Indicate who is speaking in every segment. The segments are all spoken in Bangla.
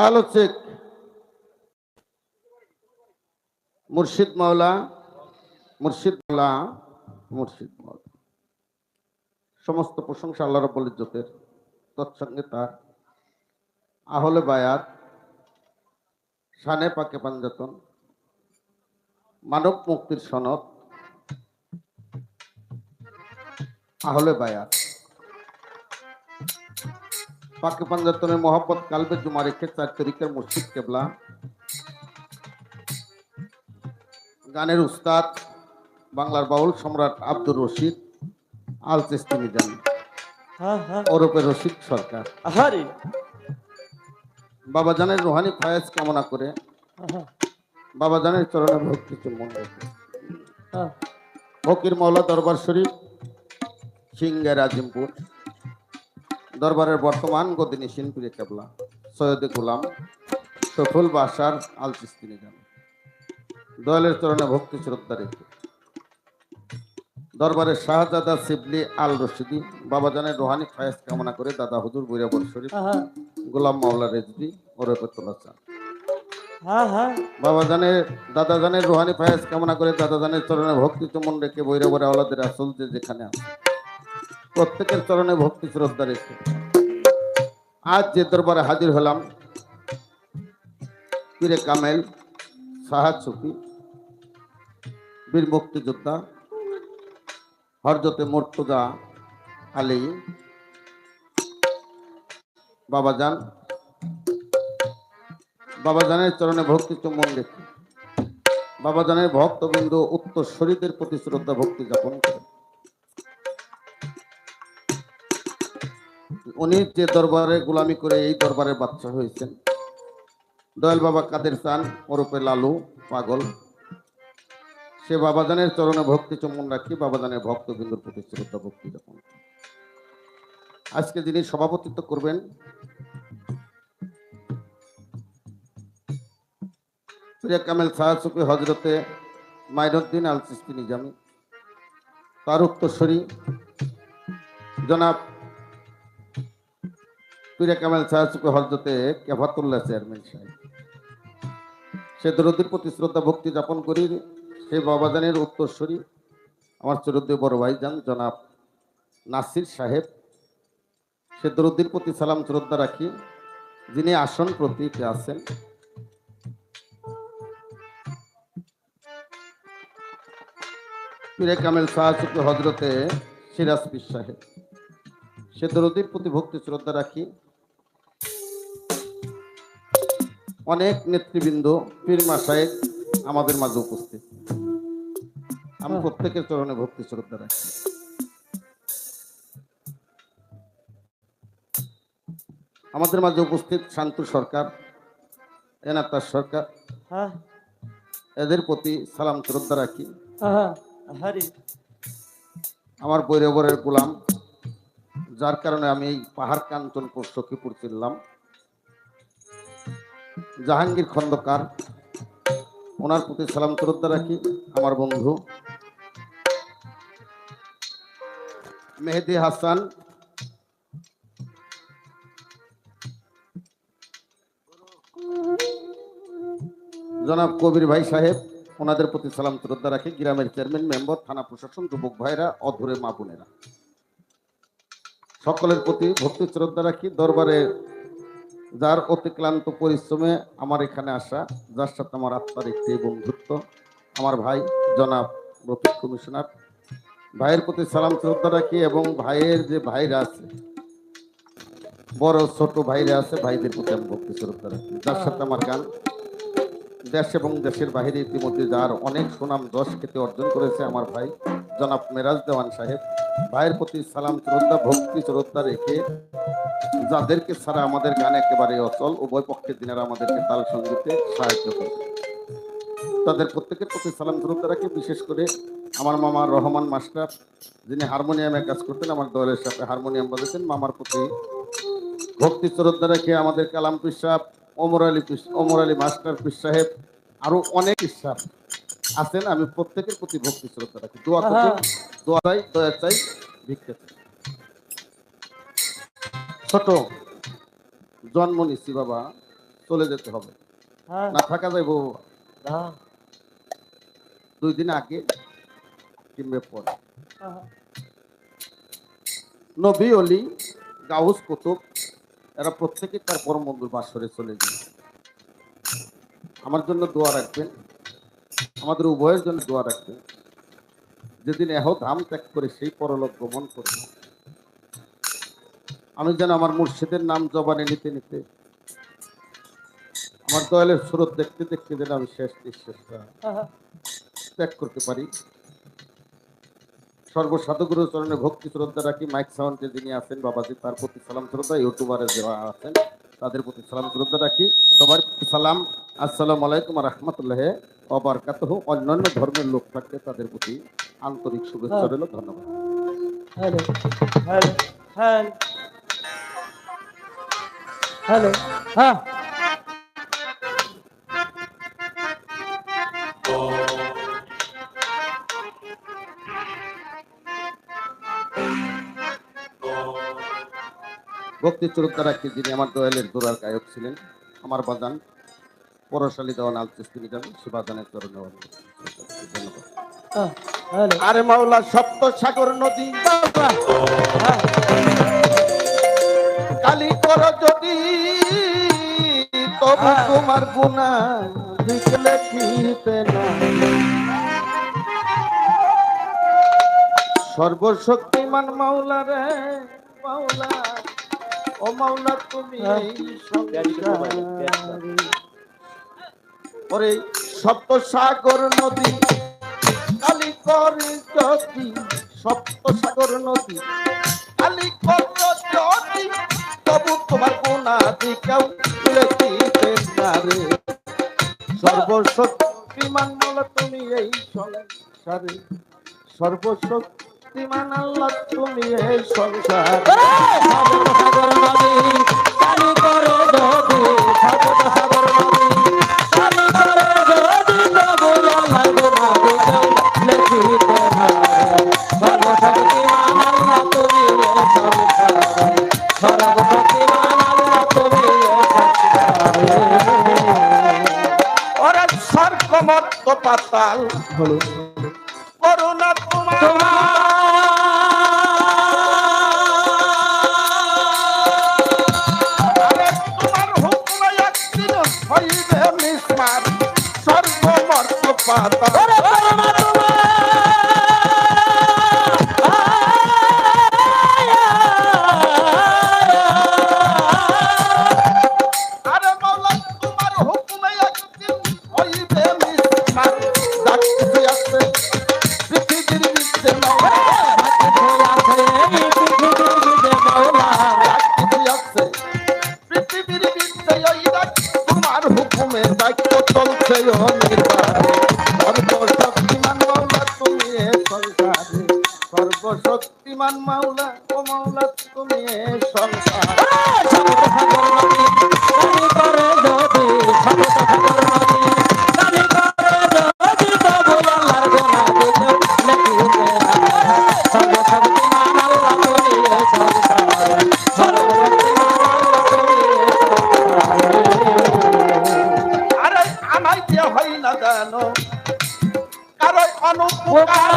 Speaker 1: আলোচক মুর্শিদ মাওলা মুর্শিদ মাওলা মুর্শিদ মাওলা সমস্ত প্রশংসা আল্লাহ রাব্বুল ইজ্জতের, তৎসঙ্গে তার আহলে বায়াত, শানে পাকে পাঞ্জাতন, মানব মুক্তির সনদ, আহলে বায়াত পাকে পাঞ্জাতনের মোহাম্মদ কালবে জুমা রেখে 4 তরিকার মুর্শিদ কেবলা, গানের উস্তাদ বাংলার বাউল সম্রাট আব্দুর রশিদ আল চিশতি নিজামী ওরফে রশিদ সরকার বাবা জানের রুহানি ফায়েজ কামনা করে বাবা জানের চরণে ভক্তি চুম্বন রেখে ফকির মওলা দরবার শরীফ সিংহের আজিমপুর দরবারের বর্তমান গদিনী শিনপুরে কেবলা সৈয়দে গোলাম সফুল বাসার আল চিশতি নিজামী দয়ালের চরণে ভক্তি শ্রদ্ধা রেখে দরবারের শাহজাদা শিবলি আল রশিদি বাবাজানের রোহানি ফায়েজ কামনা করে দাদা হুজুর বৈরাবর শরীফ গোলাম মাওলা রেজদি ওরফে তোলা চান বাবাজানের দাদা জানের রোহানি ফায়েজ কামনা করে দাদা জানের চরণে ভক্তি চুম্বন রেখে বৈরাবর আওলাদের আসল যে যেখানে আছে প্রত্যেকের চরণে ভক্তি শ্রদ্ধা রেখে আজ যে দরবারে হাজির হলাম পীরে কামেল সাহাদ সুফি বীর মুক্তিযোদ্ধা হযরতে মুর্তজা আলী বাবাজানের চরণে ভক্তি চুম্বন রেখে বাবাজানের ভক্তবৃন্দ উত্তরসূরিদের প্রতি শ্রদ্ধা ভক্তি যাপন করে উনি যে দরবারে গোলামি করে এই দরবারের বাদশা হয়েছেন দয়াল বাবা কাদের চান ওরফে লালু পাগল সে বাবাজানের চরণে ভক্তি চুম্বন রাখি বাবাজানের ভক্তবৃন্দর প্রতি শ্রদ্ধা ভক্তি যাপন। আজকে যিনি সভাপতিত্ব করবেন পীরে কামেল সাহাদ সুফি হযরতে মাইনুদ্দিন আল চিশতি নিজামী, তার উত্তরসূরি জনাব পীরে কামেল সাহাদ সুফি হযরতে কেফাতুল্লাহ চেয়ারম্যান সাহেব, সে দরুদের প্রতি শ্রদ্ধা ভক্তি যাপন করি। সেই বাবাজানের উত্তরসূরি আমার চরুদ্দীয় বড় ভাইজান জনাব নাসির সাহেব, সে দরুদের প্রতি সালাম শ্রদ্ধা রাখি যিনি আসন প্রতিতে আছেন। পীরে কামেল সাহাদ সুফি হযরতে সিরাজ পীর সাহেব, সে দরুদের প্রতি ভক্তি শ্রদ্ধা রাখি। অনেক নেতৃবৃন্দ পীর মাশায়েখ আমাদের মাঝে উপস্থিত, আমি প্রত্যেকের চরণে ভক্তি শ্রদ্ধা রাখি। আমাদের মাঝে উপস্থিত শান্তু সরকার, এনাতার সরকার, এদের প্রতি সালাম শ্রদ্ধা রাখি। আমার বৈরাবরের গোলাম, যার কারণে আমি এই পাহাড় কাঞ্চনপুর সখীপুর চিনলাম, জাহাঙ্গীর খন্দকার, ওনার প্রতি সালাম শ্রদ্ধা রাখি। আমার বন্ধু মেহেদি হাসান, জনাব কবির ভাই সাহেব, ওনাদের প্রতি সালাম শ্রদ্ধা রাখি। গ্রামের চেয়ারম্যান, মেম্বার, থানা প্রশাসন, যুবক ভাইরা, অধরে মা বোনেরা, সকলের প্রতি ভক্তি শ্রদ্ধা রাখি। দরবারে যার অতিক্লান্ত পরিশ্রমে আমার এখানে আসা, যার সাথে আমার আত্মার একটি বন্ধুত্ব, আমার ভাই জনাব রফিক কমিশনার, ভাইয়ের প্রতি সালাম শ্রদ্ধা রাখি। এবং ভাইয়ের যে ভাইরা আছে, বড় ছোট ভাইরা আছে, ভাইদের প্রতি আমি ভক্তি শ্রদ্ধা রাখি। যার সাথে আমার গান দেশ এবং দেশের বাহিরে ইতিমধ্যে যার অনেক সুনাম যশ খ্যাতি অর্জন করেছে, আমার ভাই জনাব মেরাজ দেওয়ান সাহেব, ভাইয়ের প্রতি সালাম শ্রদ্ধা ভক্তি শ্রদ্ধা রেখে যাদেরকে ছাড়া আমাদের গান একেবারে অচল, উভয় পক্ষের দিনেরা আমাদেরকে তাল সঙ্গীতে সাহায্য করবে, তাদের প্রত্যেকের প্রতি সালাম শ্রদ্ধা রাখি। বিশেষ করে আমার মামা রহমান মাস্টার, যিনি হারমোনিয়ামে কাজ করতেন, আমার দলের সাথে হারমোনিয়াম বাজাতেন, মামার প্রতি ভক্তি শ্রদ্ধা রেখে আমাদের কালাম পীর সাহেব, ওমর আলী মাস্টার পীর সাহেব, আরো অনেক পীর সাহেব আছেন, আমি প্রত্যেকের প্রতি ভক্তি শ্রদ্ধা রাখি। দোয়া করবেন, দোয়া চাই, দয়া চাই, ভিক্ষা চাই। ছোট জন্ম নিচ্ছি বাবা, চলে যেতে হবে,
Speaker 2: হ্যাঁ
Speaker 1: না থাকা যাইব।
Speaker 2: হ্যাঁ
Speaker 1: 2 দিন আগে কিংবা পরে
Speaker 2: হ্যাঁ
Speaker 1: নবী অলি গাউস কুতুব এরা প্রত্যেকে তার পরম বন্ধুর বাসরে চলে যায়। আমার জন্য দোয়া রাখবেন, আমাদের উভয়ের জন্য দোয়া রাখবেন। যেদিন এহ ধাম ত্যাগ করে সেই পরলোক গমন করব, আমি যেন আমার মুর্শিদের নাম জবানে নিতে নিতে আমার দয়ালের সুরত দেখতে দেখতে যেন আমি শেষ নিঃশ্বাসটা
Speaker 2: হ্যাঁ
Speaker 1: ত্যাগ করতে পারি। সর্বসাধুগুরু চরণে ভক্তি শ্রদ্ধা রাখি। মাইক সাউন্ডে যিনি আছেন বাবাজি, তার প্রতি সালাম শ্রদ্ধা। ইউটিউবারে যারা আছেন তাদের প্রতি সালাম শ্রদ্ধা রাখি। সবার প্রতি সালাম, আসসালামু আলাইকুম রহমতুল্লাহ ওয়া বারাকাতুহু। অন্যান্য ধর্মের লোক থাকলে তাদের প্রতি আন্তরিক শুভেচ্ছা রইল। ধন্যবাদ।
Speaker 2: হ্যালো হ্যালো হ্যালো হ্যালো হ্যাঁ
Speaker 1: ভক্তি শ্রদ্ধা রাখি যিনি আমার দয়ালের দোরার গায়ক ছিলেন, আমার বাজান পরশালী দেওয়ান আল চিস্তি যাবেন সে বাজানের চরণে ধন্যবাদ।
Speaker 2: হ্যালো
Speaker 1: আরে মাওলা সপ্ত সাগর নদী কালি কর যদি, তবু তোমার গুণা লিখলে ফিরতে না। সর্বশক্তিমান মাওলা রে মাওলা, ও মাওলা তুমি এই ওরে সপ্ত সাগর নদী কালি কর যদি, সপ্ত সাগর নদী কালি কর যদি, তবু তোমার গুণা দিকেও লিখিতে না রে। সর্বশক্তিমান মাওলা তুমি এই সংসারে, সর্বশক্তিমান আল্লাহ তুমি এই সংসার।
Speaker 2: সাগর নদী চালু করে যদি সাগর নদী চালু করে যদি তবু লাগবে না লিখিতে না। সর্বশক্তিমান আল্লাহ তুমি সংসারে, সর্বশক্তিমান আল্লাহ তুমি সংসারে।
Speaker 1: ওরা স্বর্গমত্ত পাতাল
Speaker 2: হলো
Speaker 1: করুণা তোমার, আরে তোমার হুকুমে একদিন হইবে মিসমার। স্বর্গমত্ত পাতাল আরে মাওলা তোমার হুকুমে একদিন হইবে মিসমার। যাক কিছু আছে পৃথিবীর ভিতরে মাওলা, যাক কিছু আছে পৃথিবীর ভিতরে ওই দেখ তোমার হুকুমে দায়িত্ব চলছে অনির্বাণে। সর্বশক্তিমান মাওলা তুমি এ সংসারে, সর্বশক্তিমান মাওলা ও মাওলা তুমি এ সংসারে। আরে আমায় যে হয় না জানো কারো অনুপকার,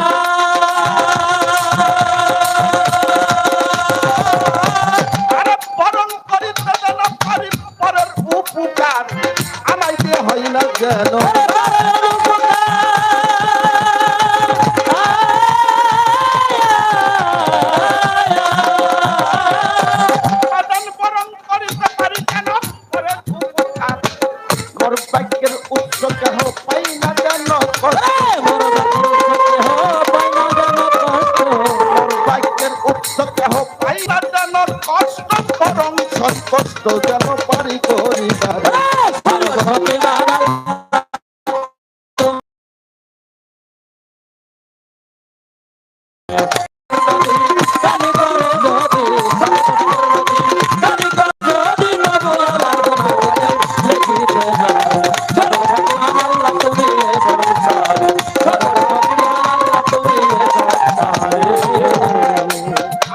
Speaker 1: আরে বরং করিতে যেন পারি পরের উপকার। আমায় যে হয় না যেন বরং করিতে পারি কেন পরের উপকার। মোর ভাগ্যের উৎস কেহ পাই না যেন কষ্ট, মোর ভাগ্যের উৎস কেহ পাই না যেন কষ্ট, বরং সৎকষ্ট যেন পারি করিবার।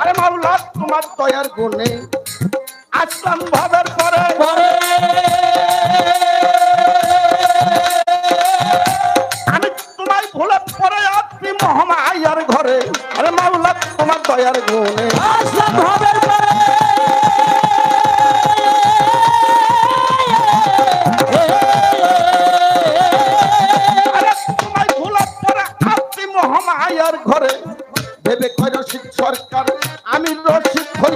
Speaker 1: আরে মাওলা তোমার দয়ার গুণে আসলাম ভাবের পরে আরে মাওলা তোমার দয়ার গুণে
Speaker 2: আসলাম ভবের পরে
Speaker 1: আরে তোমায় ভোলার পরে আপনি মহামায়ার ঘরে ভেবে কয় রশিদ সরকার আমি রশিদ হই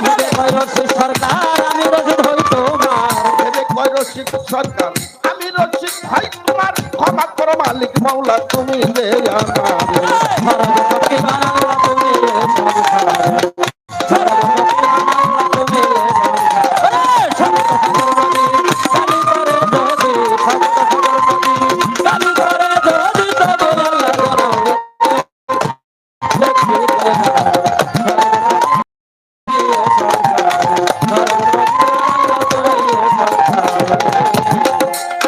Speaker 2: ভেবে কয় রশিদ সরকার আমি রশিদ হই তোমার
Speaker 1: ভেবে কয় রশিদ সরকার আমি রশিদ ভাই তোমার ক্ষমা করো মালিক মাওলা তুমি যে আমার
Speaker 2: সর্বশক্তি বানাল্লাহ তুমি সংসার সর্বশক্তি বানাল্লাহ তুমি কালি করে যদি তবে আল্লাহ করো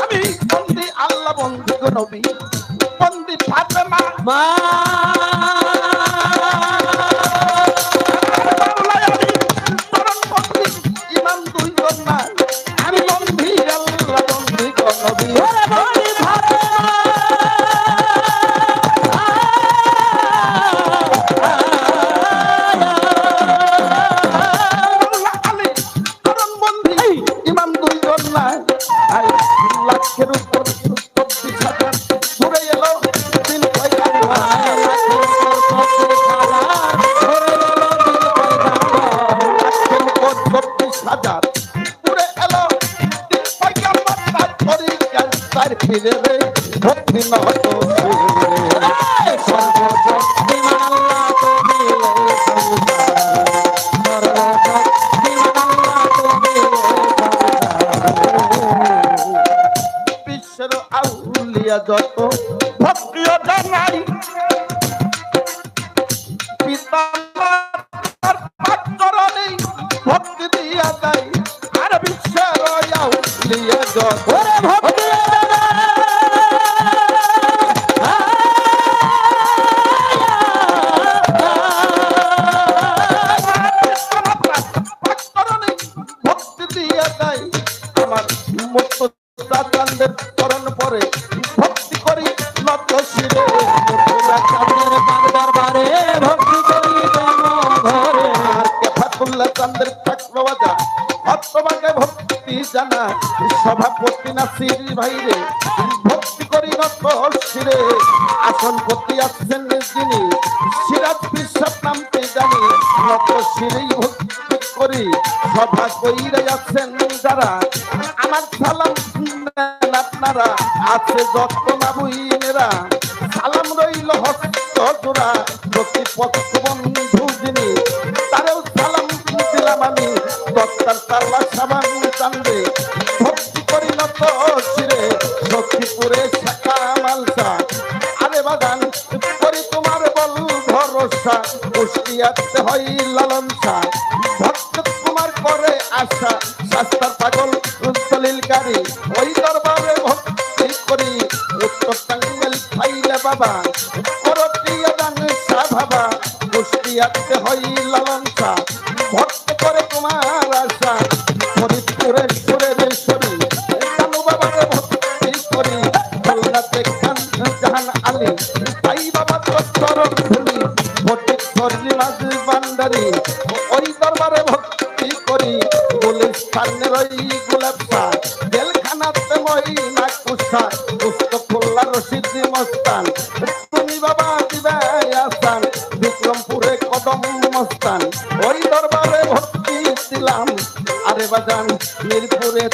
Speaker 1: আমি বন্দি আল্লাহ বন্দি গো নবী বন্দি ফাতেমা
Speaker 2: মা
Speaker 1: মাওলায় আমি চরণ বন্দি ইমাম দুই কন্যা আমি বন্দি আল্লাহ বন্দি গো নবী
Speaker 2: ওরে বলি
Speaker 1: মাওলা আলী চরণ বন্দি ইমাম দুই কন্যা আই লাখের উপর 24,000 ঘুরে এলো দিন পয়গাম্বর লাখের উপর 24,000 ঘুরে এলো দিন পয়গাম্বর তার পরিজ্ঞান তার ফিরে রে ভক্তি নত
Speaker 2: সর্বশক্তি আল্লাহ তুমি সংসার সর্বশক্তি আল্লাহ তুমি
Speaker 1: বিশ্বের আউলিয়া যত ভক্তি জানাই পিতা মাতার পাচরণে ভক্তি দিয়া যায় আর বিশ্বের আউলিয়া যত
Speaker 2: ওরে ভক্তি
Speaker 1: পাচরণে ভক্তি দিয়া যায় আমার মুক্তা চাঁদের চরণ পরে ভক্তি করি নত শিরে
Speaker 2: চাঁদের পাক দরবারে ভক্তি করি তম ঘরে
Speaker 1: ফাতুল্লাহ চাঁদের ঠাকুর বাজা ভক্তবাকে ভক্তি জানা সভাপতি নাসির ভাইরে ভক্তি করি নত শিরে আসন প্রতি আসছেন যিনি সিরাজ বিশ্বাস নামতে জানি নত শিরেই ভক্তি করি সভা কইরে যাচ্ছেন যারা আমার সালাম নেন আপনারা আছে যত মাবুইনেরা সালাম রইল হস্ত জোড়া প্রতিপক্ষ বন্ধু যিনি তারেও সালাম দিলাম আমি দত্তার তাল্লা সাবান চান্দে ভক্তি করি নত শিরে শক্তিপুরে শাখা মালসা আরে বাগান করি তোমার বল ভরসা কুষ্টিয়াতে হয় লালনসা ভক্ত তোমার করে আশা শাস্তার পাগল দলিলকারী ওই দরবারে ভক্তি করি উত্তর টাঙ্গাইল খাইলে বাবা করটিয়া দান ভাবা কুষ্টিয়াতে হয় লালনসা ভক্ত করে তোমার আশা ফরিদপুরের সুরেশ্বরী জানু বাবাকে ভক্তি করি কলকাতে খান জাহান আলী তাই বাবা তোর চরণ ধুলি ফটিক সরলি মাঝ বান্ডারি ওই দরবারে ভক্তি করি গুলিস্তানের ওই গোলাপসা জেলখানাতে মই না কুসা পুস্ত খোল্লা রশিদি মস্তান তুমি বাবা দিবে আসান বিক্রমপুরে কদম মস্তান ওই দরবারে ভক্তি দিলাম আরে বাজান মিরপুরে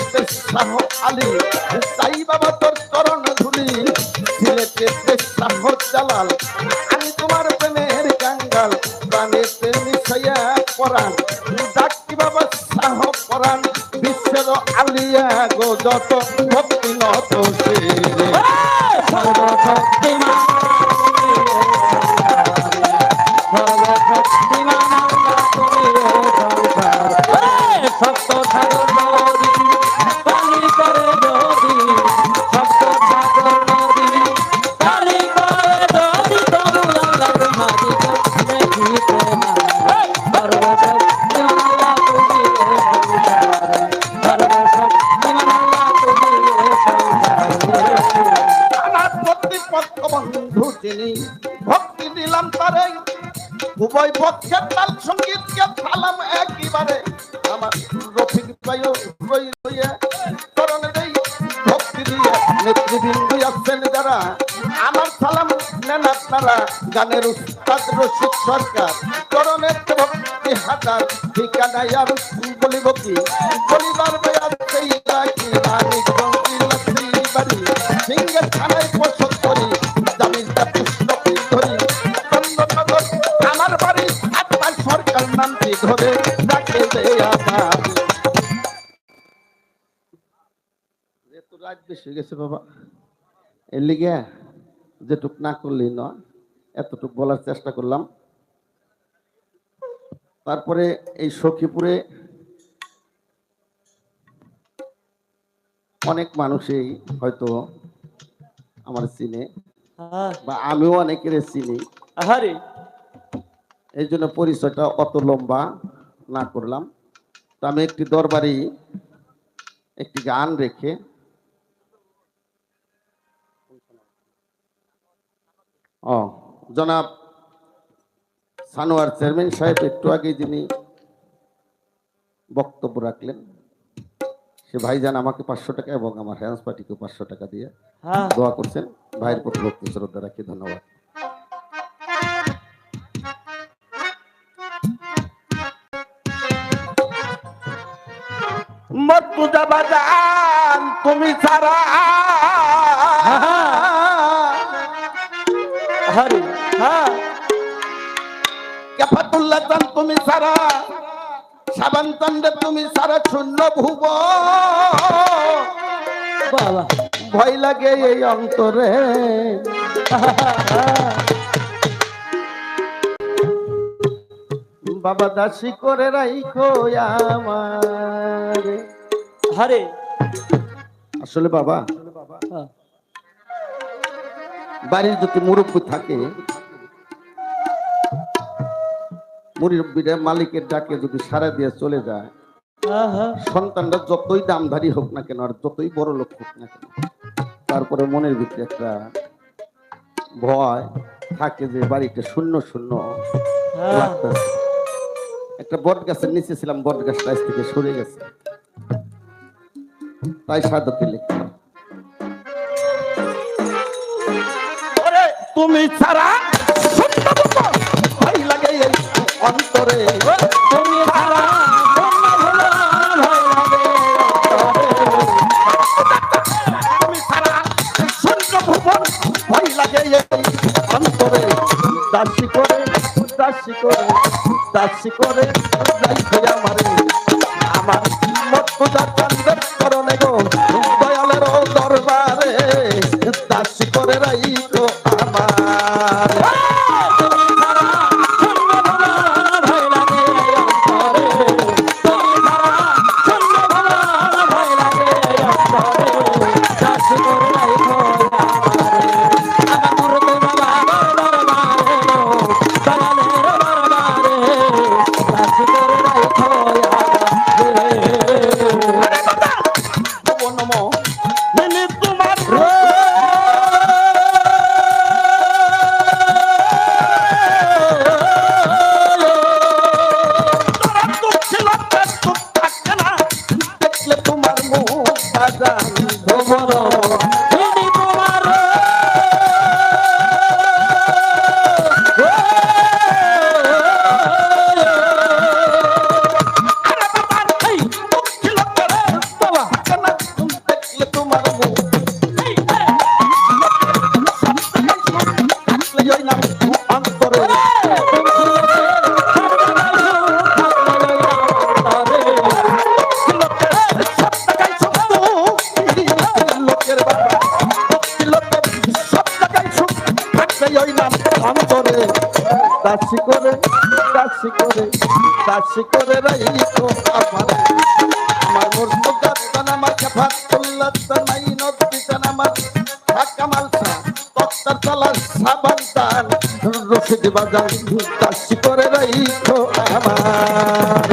Speaker 1: শাহ আলী তাই বাবা তোর চরণ ধুলি সিলেটে শাহ জালাল আমি তোমার প্রেমের কাঙ্গাল প্রাণেতে মিশাইয়া পরাণ ডাকি বাবা শাহ পরাণ বিশ্বের আলিয়া গো যত ভক্তি নত শিরে
Speaker 2: সর্বশক্তি সর্বশক্তি আল্লাহ তুমি সংসার সত্য সাগর নদী পানি করে যদি সত্য সাগর নদী পানি করে যদি তবু আল্লাহ তোমাকে দেখিতে না সর্বশক্তি আল্লাহ তুমি সংসার সর্বশক্তি আল্লাহ তুমি সংসার
Speaker 1: উভয় পক্ষের তাল সঙ্গীতকে সালাম একইবারে আমার রফিক ভাইও রই রইয়া করণে দেই ভক্তি দিয়ে নেতৃবৃন্দ আছেন যারা আমার সালাম নেন আপনারা গানের উস্তাদ রশিদ সরকার করণের ভক্তি হাজার ঠিকানায় আর বলিব কি বলিবার বেড়া সেই বাকি মানিক গঙ্গি বাড়ি সিংহের থানায় বসত করি জামিনটা পুষ্প ধরি চন্দননগর আমার বাড়ি আপনার সরকার নামটি ধরে ডাকে দেয়া যেহেতু রাত বেশি হয়ে গেছে বাবা এর লিগে যেটুক না করলেই নয় এতটুক বলার চেষ্টা করলাম। তারপরে এই সখীপুরে অনেক মানুষই হয়তো আমার চিনে বা আমিও অনেকের চিনি,
Speaker 2: আহারে
Speaker 1: এই জন্য পরিচয়টা অত লম্বা না করলাম। তো আমি একটি দরবারি একটি গান রেখে জনাব সানোয়ার চেয়ারম্যান সাহেব একটু আগে যিনি বক্তব্য রাখলেন সে ভাইজান আমাকে 500 টাকা এবং আমার হ্যান্স পার্টিকে 500 টাকা দিয়ে দোয়া করছেন। ভাইয়ের প্রতি ভক্তি শ্রদ্ধা রাখি, ধন্যবাদ। মর্তুজা বাজান তুমি সারা
Speaker 2: আহারে হ্যাঁ
Speaker 1: কাফাতুল্লাহ চান তুমি সারা সাবান চন্দ্রে তুমি সারা শূন্য ভুব
Speaker 2: বাবা
Speaker 1: ভয় লাগে এই অন্তরে বাবা দাসী করে রাইখো আমার।
Speaker 2: আহারে
Speaker 1: আসলে বাবা
Speaker 2: হ্যাঁ
Speaker 1: বাড়ির যদি মুরব্বী থাকে মুরব্বীরা মালিকের ডাকে যদি সারা দিয়ে চলে যায় সন্তানরা যতই দামধারী হোক না কেন আর যতই বড় লোক হোক না কেন তারপরে মনের ভিতরে একটা ভয় থাকে যে বাড়িটা শূন্য শূন্য লাগতেছে। একটা বট গাছের নিচে ছিলাম, বট গাছটা আজ থেকে সরে গেছে, তাই সাধকে লিখলাম তুমি ছাড়া ভয় লাগে এই অন্তরে
Speaker 2: তুমি ছাড়া
Speaker 1: তুমি ছাড়া শূন্য ভুবন ভয় লাগে এই অন্তরে দাসী করে দাসী করে দাসী করে যাইতে আমারে আমার মর্তুজা চন্দ্রের করণে গো দয়ালের দরবারে দাসী করে রাইখো আমার। দাসী করে দাসী করে দাসী করে রাইখো আমার। আমার মুর্তজা তান আমার কাফাতুল্লাহ তানাই নদী তান আমার কামাল সা তক্তার তলা সাবান তান রশিদ বাজার দাসী করে রাইখো আমার।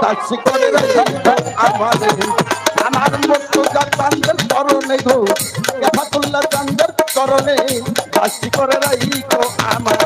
Speaker 1: দাসী করে রাইখো আমারে আমার মুর্তজা চাঁদের চরণে গো কেফাতুল্লাহ চাঁদের চরণে দাসী করে রাইখো আমার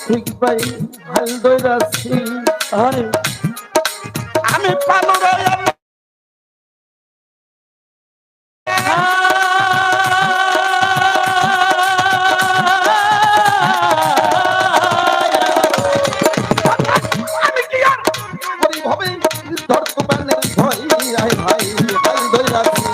Speaker 1: রফিক ভাই হাল দইরাছি আমি পানুরে আমি কি আর করি ভাবে ধরতো বানের ভয় আয় ভাই হাল দইরাছি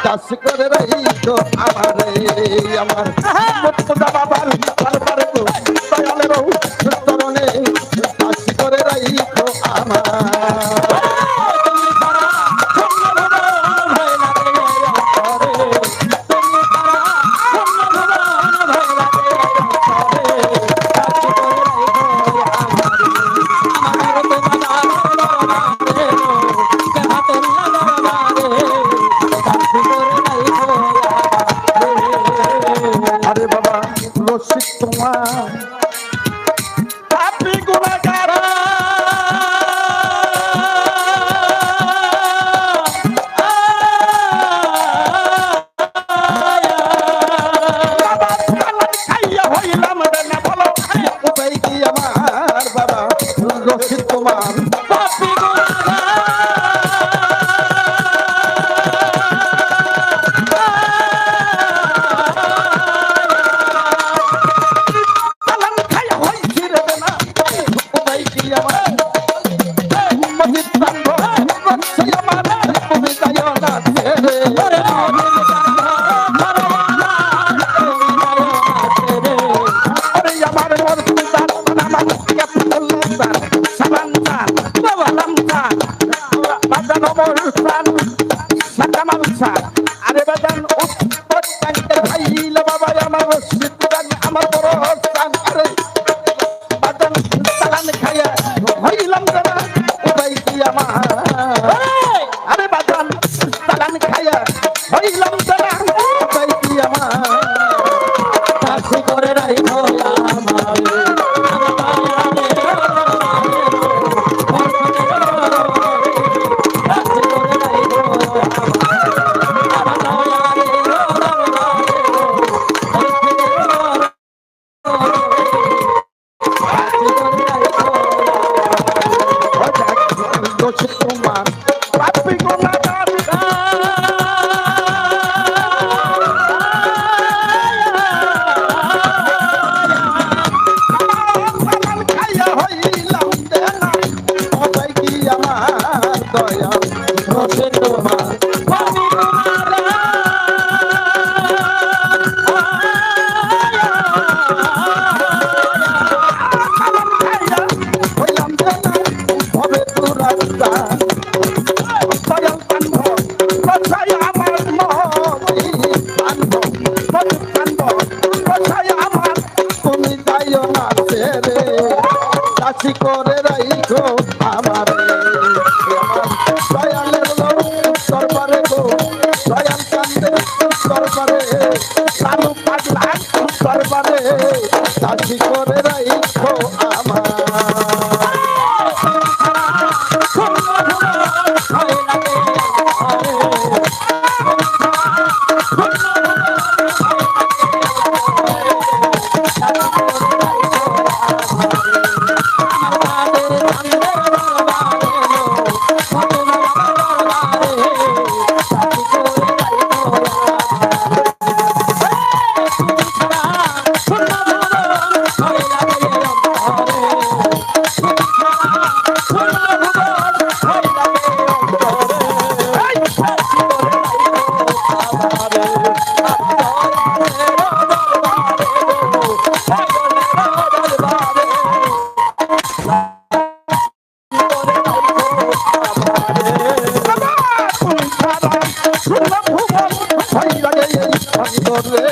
Speaker 1: দাসী করে রাইখো আমারে আমার মুর্তজা বাবার দরবারে গো দয়ালের চরণে দাসী করে রাইখো আমার আরে বাবা রসিক তোমার আপনি গুণাগার হইলাম না বলো উপায় কি আমার বাবা রসিক তোমার করে রাইখো আমার দয়ালের দরবারে গো দয়াল কান্দের দরবারে লালু পাগলা দরবারে দাসী করে রাইখো আমার অন্তরে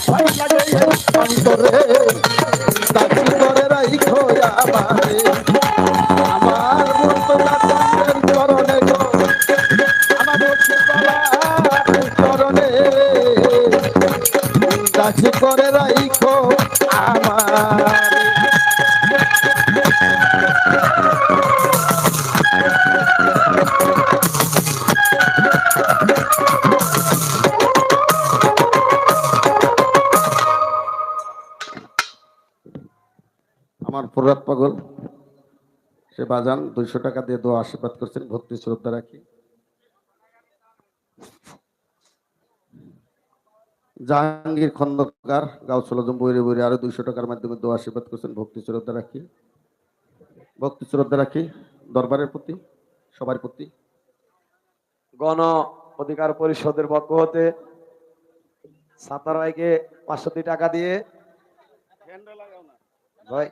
Speaker 2: ভয় লাগে
Speaker 1: অন্তরে দাসী করে রাইখো আমারে আমার মতো দাসের চরণে গো আমাদের চরণে দাসী করে রাইখো আমারে আমার প্ররাত পাগল সে বাজান 200 টাকা দিয়ে দোয়া আশীর্বাদ করছেন, ভক্তি শ্রদ্ধা রাখি। জাহাঙ্গীর খন্দকার গাউসুল আজম বইরে বইরে আরো 200 টাকার মাধ্যমে দোয়া আশীর্বাদ করছেন, ভক্তি শ্রদ্ধা রাখি। ভক্তি শ্রদ্ধা রাখি দরবারের প্রতি, সবার প্রতি।
Speaker 3: গণ অধিকার পরিষদের পক্ষ হতে সাতার ভাইকে 500 টাকা দিয়ে ভাই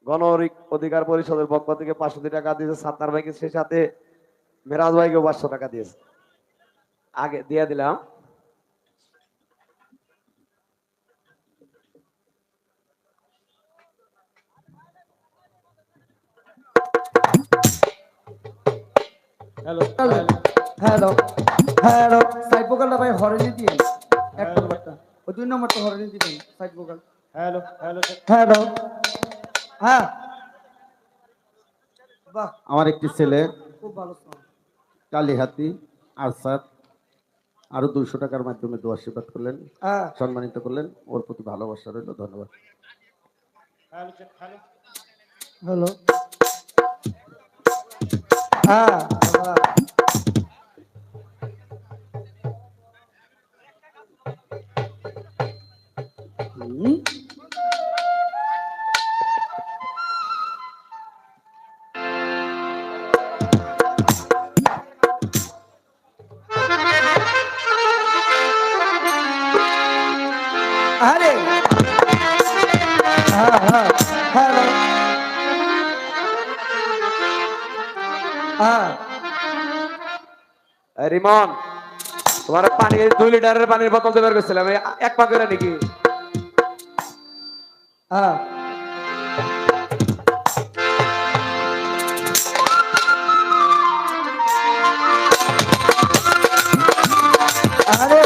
Speaker 3: গণ অধিকার পরিষদের পক্ষ থেকে 500 টাকা দিয়েছে সাতার ভাইকে, সেই সাথে মেরাজ ভাইকেও 500 টাকা দিয়েছে। আগে দিয়ে দিলাম।
Speaker 2: হ্যালো হ্যালো হ্যালো সাইড ভোকালটা ভাই হরেনি দিয়ে এক নম্বরটা ও 2 নম্বরটা হরেনি দিবেন side vocal. Hello hello hello হ্যাঁ বাহ
Speaker 1: আমার একটি ছেলে
Speaker 2: খুব ভালো song।
Speaker 1: কালীহাতি আরসাদ আরো 200 টাকার মাধ্যমে দোয়া আশীর্বাদ করলেন,
Speaker 2: হ্যাঁ
Speaker 1: সম্মানিত করলেন। ওর প্রতি ভালোবাসা রইল, ধন্যবাদ।
Speaker 2: হ্যালো হ্যাঁ বাবা। হুম আরে হ্যাঁ হ্যাঁ হ্যালো হ্যাঁ
Speaker 3: এই রিমন, তোমার পানি 2 লিটারের পানির বোতল দেবার গেছিলাম, এক পা করে নাকি?
Speaker 2: হ্যাঁ আরে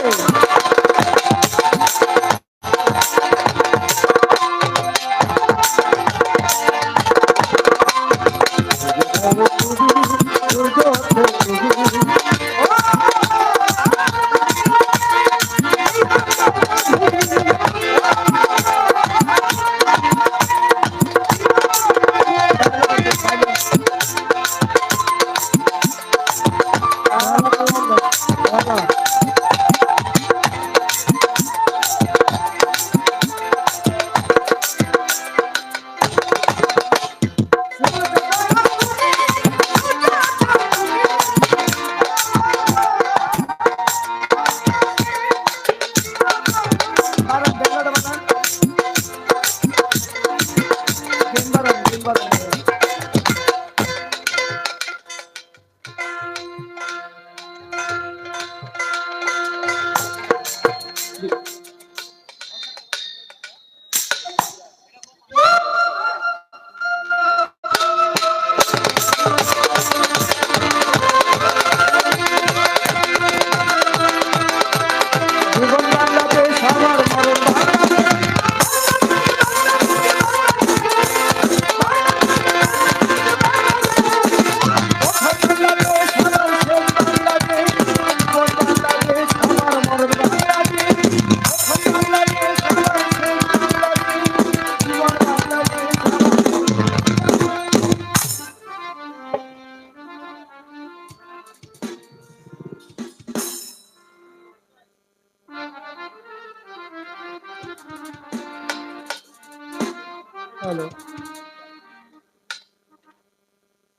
Speaker 2: hello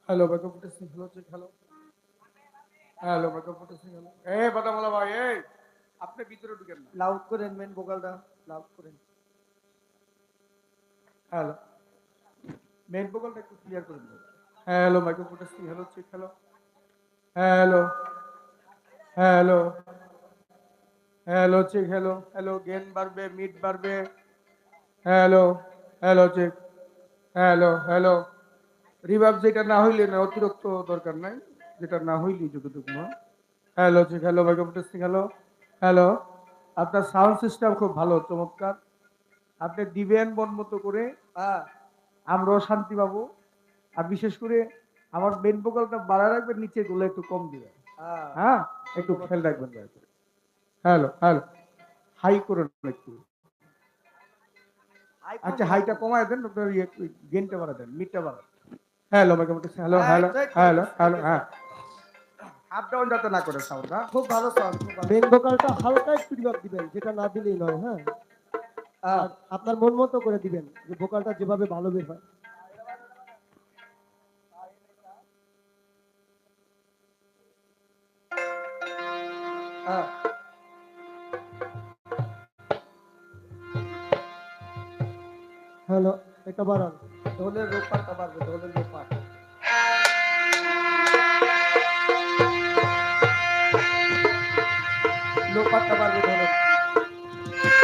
Speaker 2: hello backup testing hello check hello hello backup testing hello এই বাদামলা ভাই এই আপনি ভিতরে ঢুকেন না, লাউড করেন মেন ভোকালটা লাউড করেন। হ্যালো মেইন ভোকালটা একটু ক্লিয়ার করে দিন। Hello microphone testing, hello check, hello hello hello hello check, hello hello, gain বাড়বে, মিড বাড়বে, hello hello check, hello hello. Reverb যেটা না হইলে না, অতিরিক্ত দরকার নাই, যেটা না হইলে যতটুকু না। Hello check, hello microphone testing, hello hello. আপনার সাউন্ড সিস্টেম খুব ভালো, চমৎকার। আপনি দিবেন মন মতো করে, আমরাও শান্তি পাবো। আর বিশেষ করে আমার মেন ভোকালটা বাড়া রাখবেন, নিচে গুলো একটু কম দিবেন। হ্যাঁ, একটু খেয়াল রাখবেন দয়া করে। হ্যালো হ্যালো, হাই করে একটু। আচ্ছা, হাইটা কমায় দেন, আপনার গেনটা বাড়া দেন, মিডটা বাড়া। হ্যালো মোটামুটি, হ্যালো হ্যালো হ্যালো হ্যালো, হ্যাঁ। আপ ডাউন যাতে না করে সাউন্ডটা।
Speaker 4: খুব ভালো সাউন্ড, খুব ভালো। মেন ভোকালটা হালকা একটু রিভার্ব দিবেন, যেটা না দিলেই নয়। হ্যাঁ, আর আপনার মন মতো করে দিবেন, যে ভোকালটা যেভাবে ভালো বের হয়। হ্যালো, এটা বাড়ান।
Speaker 2: ঢোলের রোপারটা বাড়বে, ঢোলের রোপার। লোপারটা বাড়বে ঢোলের।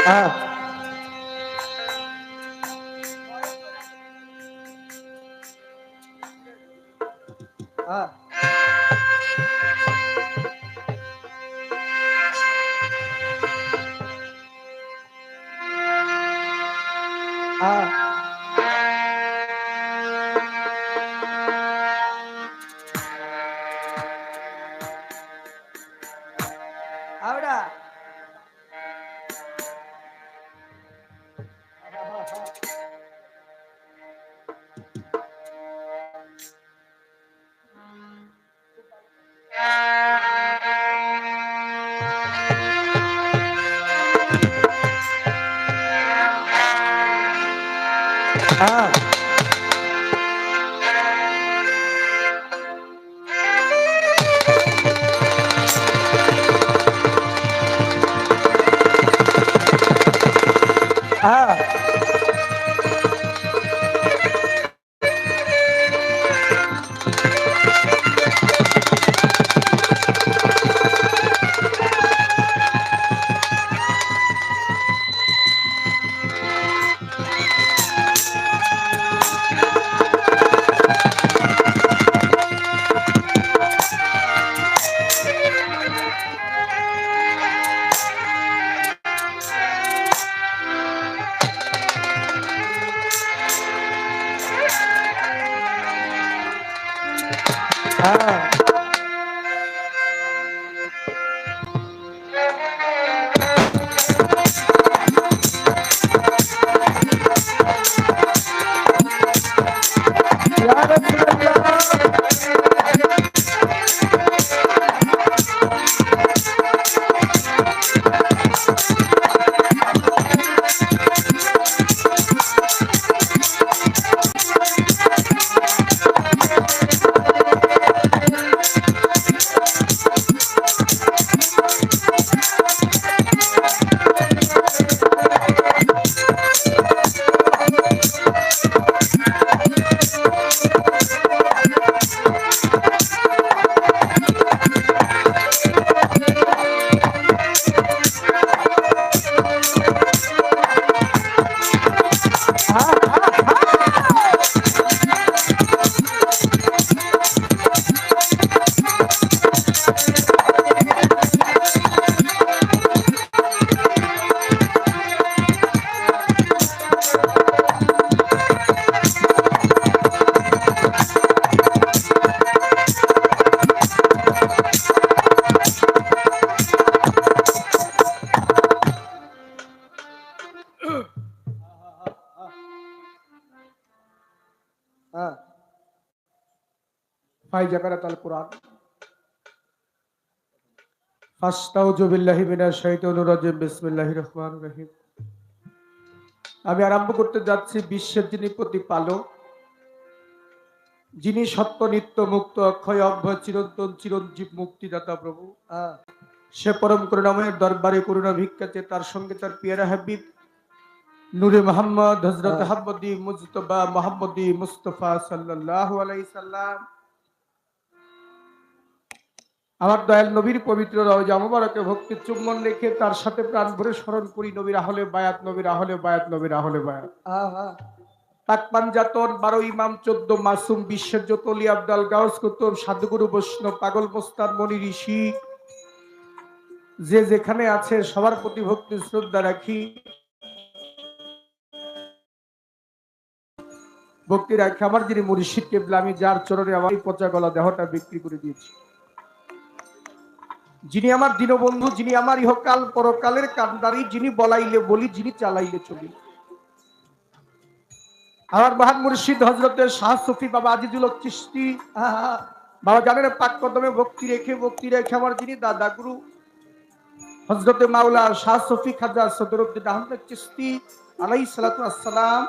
Speaker 2: হ্যাঁ হ্যাঁ হ্যাঁ। আউড়া। হ্যাঁ হ্যাঁ। হ্যাঁ। ফাইজা কারাতাল কুরআন। ফাস্তাউযু বিল্লাহি মিনাশ শাইতানির রাজিম। বিসমিল্লাহির রহমানির রহিম। আমি আরম্ভ করতে যাচ্ছি বিশ্বের যিনি প্রতিপালক, যিনি সত্য নিত্য মুক্ত অক্ষয় অভয় চিরন্তন চিরঞ্জীব মুক্তিদাতা প্রভু, সে পরম করুণাময়ের দরবারে করুণা ভিক্ষাতে, তার সঙ্গে তার পিয়ারা হাবিব
Speaker 5: নূরে মোহাম্মদ হযরত হাব্বদি মুজতবা মুহাম্মদি মুস্তাফা সাল্লাল্লাহু আলাইহি সাল্লাম। আমার দয়াল নবীর পবিত্র রওজা মুবারকে ভক্তি চুম্বন রেখে তার সাথে প্রাণ ভরে স্মরণ করি নবীর আহলে বায়াত, নবীর আহলে বায়াত, নবীর আহলে বায়াত।
Speaker 2: আহা
Speaker 5: পাক পাঞ্জাতন 12 ইমাম 14 মাসুম বিশ্বের যত অলি আব্দাল গাউস কুতুব সাধুগুরু বৈষ্ণব পাগল মোস্তান মনি ঋষি যে যেখানে আছে সবার প্রতি ভক্তি শ্রদ্ধা রাখি। ভক্তি রাখি আমার যিনি মুর্শিদ কেবলা, আমি যার চরণে আমার এই পচা গলা দেহটা বিক্রি করে দিয়েছি, যিনি আমার দীনবন্ধু, যিনি আমার ইহকাল পরকালের কান্দারি, যিনি বলাইলে বলি, যিনি চালাইলে চলি। আমার মহান মুর্শিদ হযরতের শাহ সুফি বাবা আজিজুল হক চিশতি বাবা জানেন পাক কদমে ভক্তি রেখে আমার যিনি দাদা গুরু হযরতে মাওলা শাহ সুফি খাজা সদরুদ্দিন আহমদ চিশতি আলাইহিস সালাতু আসসালাম,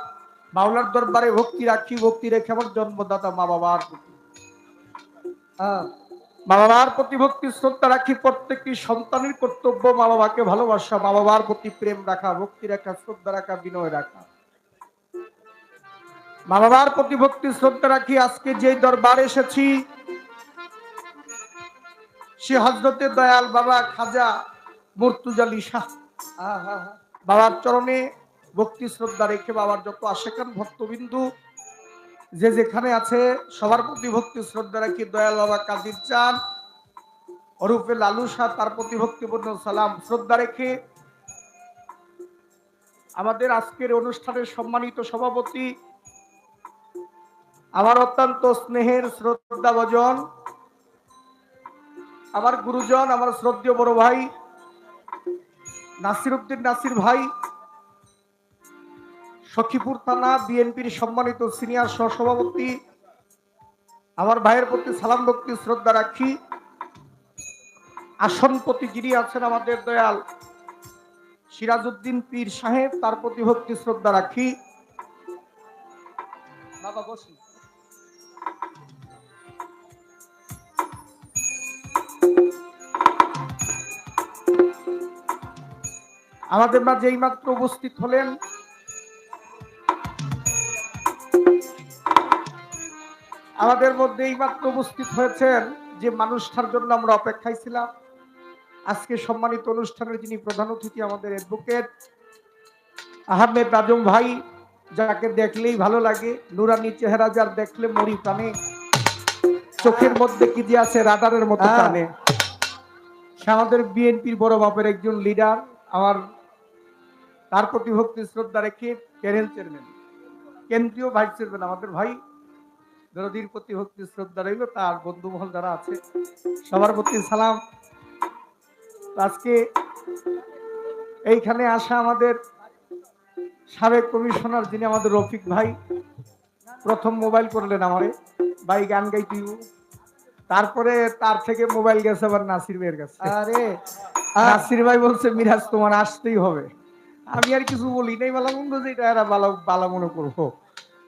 Speaker 5: মাওলার দরবারে ভক্তি রেখে আমার জন্মদাতা মা বাবার প্রতি মা বাবার প্রতি ভক্তি শ্রদ্ধা রাখি। প্রত্যেকটি সন্তানের কর্তব্য মা বাবাকে ভালোবাসা, মা বাবার প্রতি প্রেম রাখা, ভক্তি রাখা, শ্রদ্ধা রাখা, বিনয় রাখা। মা বাবার প্রতি ভক্তি শ্রদ্ধা রাখি। আজকে যে দরবারে এসেছি সে হযরতে দয়াল বাবা খাজা মুর্তুজা আলী শাহ বাবার চরণে ভক্তি শ্রদ্ধা রেখে বাবার যত আশেকান ভক্তবিন্দু যে যেখানে আছে সবার প্রতি ভক্তি শ্রদ্ধা রাখি। দয়াল বাবা কাদির চাঁদ ওরফে লালু শাহ তার প্রতি ভক্তিপূর্ণ সালাম শ্রদ্ধা রেখে আমাদের আজকের অনুষ্ঠানের সম্মানিত সভাপতি, আমার অত্যন্ত স্নেহের শ্রদ্ধাভাজন আমার গুরুজন, আমার শ্রদ্ধেয় বড় ভাই নাসির উদ্দিন নাসির ভাই, সখীপুর থানা বিএনপির সম্মানিত সিনিয়র সহসভাপতি, আমার ভাইয়ের প্রতি সালাম ভক্তি শ্রদ্ধা রাখি। আসনপতি যিনি আছেন আমাদের দয়াল সিরাজউদ্দিন পীর সাহেব, তার প্রতি ভক্তি শ্রদ্ধা রাখি। বাবা বসি। আমাদের মাঝে এইমাত্র উপস্থিত হলেন আমাদের মধ্যে এইমাত্র উপস্থিত হয়েছেন যে মানুষটার জন্য আমরা অপেক্ষায় ছিলাম। আজকে সম্মানিত অনুষ্ঠানের যিনি প্রধান অতিথি আমাদের অ্যাডভোকেট আহমেদ আজম ভাই, যাকে দেখলেই ভালো লাগে, নুরানি চেহারা যার দেখলে মরি প্রাণে, চোখের মধ্যে কি যে আছে রাডারের মতো টানে। সে আমাদের বিএনপির বড় বাপের একজন লিডার, আমার তার প্রতি ভক্তি শ্রদ্ধা রেখে প্যানেল চেয়ারম্যান, কেন্দ্রীয় ভাইস চেয়ারম্যান আমাদের ভাই দরদির প্রতি ভক্তি শ্রদ্ধা রইল, তার বন্ধু মহল যারা আছে সবার প্রতি সালাম। আজকে এইখানে আসা আমাদের সাবেক কমিশনার যিনি আমাদের রফিক ভাই, প্রথম মোবাইল করলেন আমারে, ভাই গান গাইতে, তারপরে তার থেকে মোবাইল গেছে আবার নাসির ভাইয়ের কাছে।
Speaker 2: আরে
Speaker 5: নাসির ভাই বলছে মিরাজ তোমার আসতেই হবে। আমি আর কিছু বলি নাই, ভালো মন্দ যেটা এরা ভালো মনে করবো,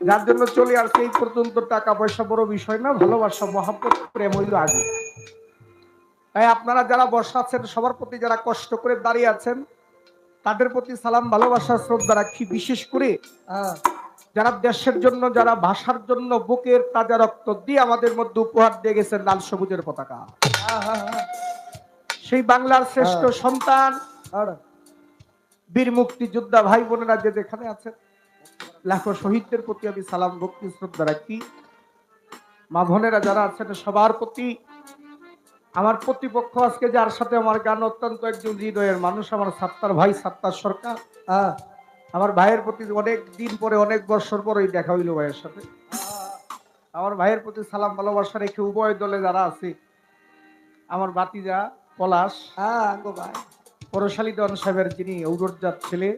Speaker 5: যার জন্য চলে আসছে। এই পর্যন্ত টাকা পয়সা বড় বিষয় না, ভালোবাসা মহাব্বত প্রেম হইল আগে। তাই আপনারা যারা বসা আছেন সবার প্রতি যারা কষ্ট করে দাঁড়িয়ে আছেন তাদের প্রতি সালাম ভালোবাসা শ্রদ্ধা রাখি। বিশেষ করে যারা দেশের জন্য, যারা ভাষার জন্য বুকের তাজা রক্ত দিয়ে আমাদের মধ্যে উপহার দিয়ে গেছেন লাল সবুজের পতাকা, সেই বাংলার শ্রেষ্ঠ সন্তান বীর মুক্তিযোদ্ধা ভাই বোনেরা যে যেখানে আছেন লাখো শহীদদের প্রতি আমি সালাম ভক্তি শ্রদ্ধা রাখি। মা বোনেরা যারা আছেন সবার প্রতি আমার প্রতিপক্ষ, আজকে যার সাথে আমার গান অত্যন্ত একজন হৃদয়ের মানুষ, আমার সাত্তার ভাই সাত্তার সরকার, আমার ভাইয়ের প্রতি অনেক দিন পরে, অনেক বছর পরেই দেখা হইল ভাইয়ের সাথে। আমার ভাইয়ের প্রতি সালাম ভালোবাসা রেখে উভয় দলে যারা আছে, আমার ভাতিজা পলাশ পরশালী দন সাহেবের যিনি ঔরজাত ছেলে,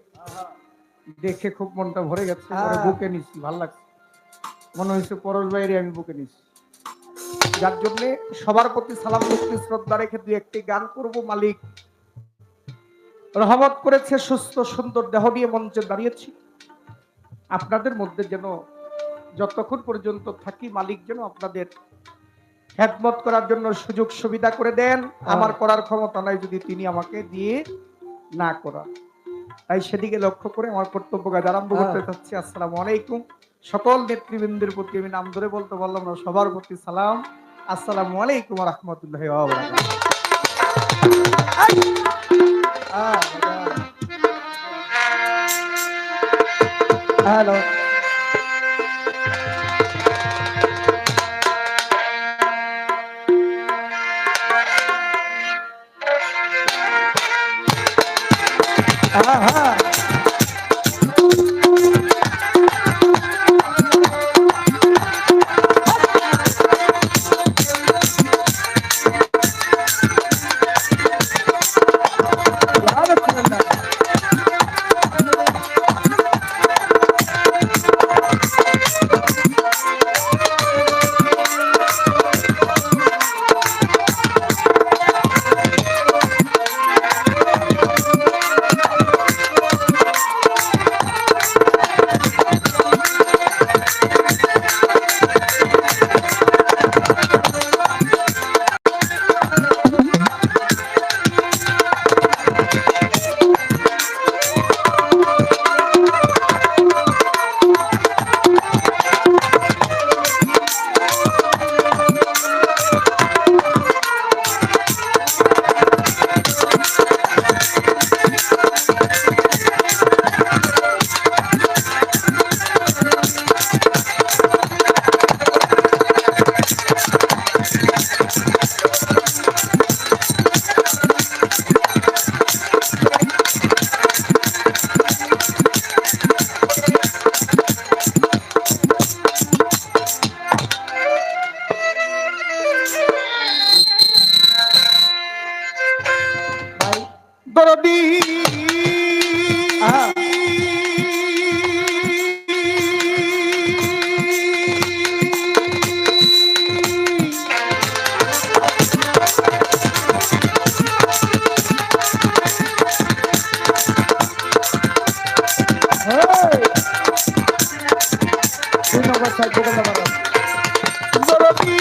Speaker 5: দেখে খুব মনটা ভরে গেছে, বুকে নিচ্ছি, ভাল লাগছে, মনে হয়েছে পরশ ভাইয়ের আমি বুকে নিচ্ছি। যার জন্য সবার প্রতি সালাম ভক্তি শ্রদ্ধা রেখে দুই একটি গান করব। মালিক রহমত করেছে, সুস্থ সুন্দর দেহ নিয়ে মঞ্চে দাঁড়িয়েছি। আপনাদের মধ্যে যেন যতক্ষণ পর্যন্ত থাকি মালিক যেন আপনাদের খেদমত করার জন্য সুযোগ সুবিধা করে দেন। আমার করার ক্ষমতা নাই যদি তিনি আমাকে দিয়ে না করা। তাই সেদিকে লক্ষ্য করে আমার কর্তব্য কাজ আরম্ভ করতে চাচ্ছি। আসসালামু আলাইকুম। সকল নেতৃবৃন্দের প্রতি আমি নাম ধরে বলতে পারলাম না, সবার প্রতি সালাম। আসসালামু আলাইকুম ওয়া রাহমাতুল্লাহি ওয়া বারাকাতুহু।
Speaker 2: হ্যালো হ্যাঁ
Speaker 5: দরদি
Speaker 2: ধন্যবাদ সাহেব বকুলটা বাজান।
Speaker 5: দরদি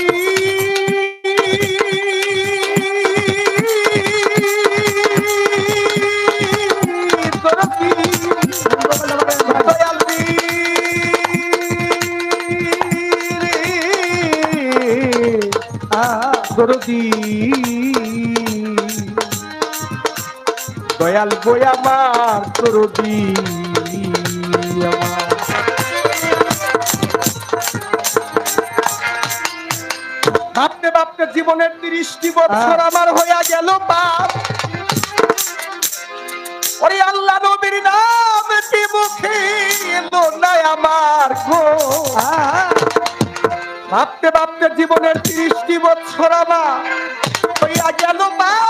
Speaker 5: দরদি দয়াল বই আমার দরদি আমার ভাবতে ভাবতে জীবনের 30টি বছর আমার হইয়া গেল পাপ। ওরে আল্লাহ নবীর নামটি মুখে এলো না আমার গো। ভাবতে ভাবতে জীবনের 30টি বছর আমার হইয়া গেল পাপ।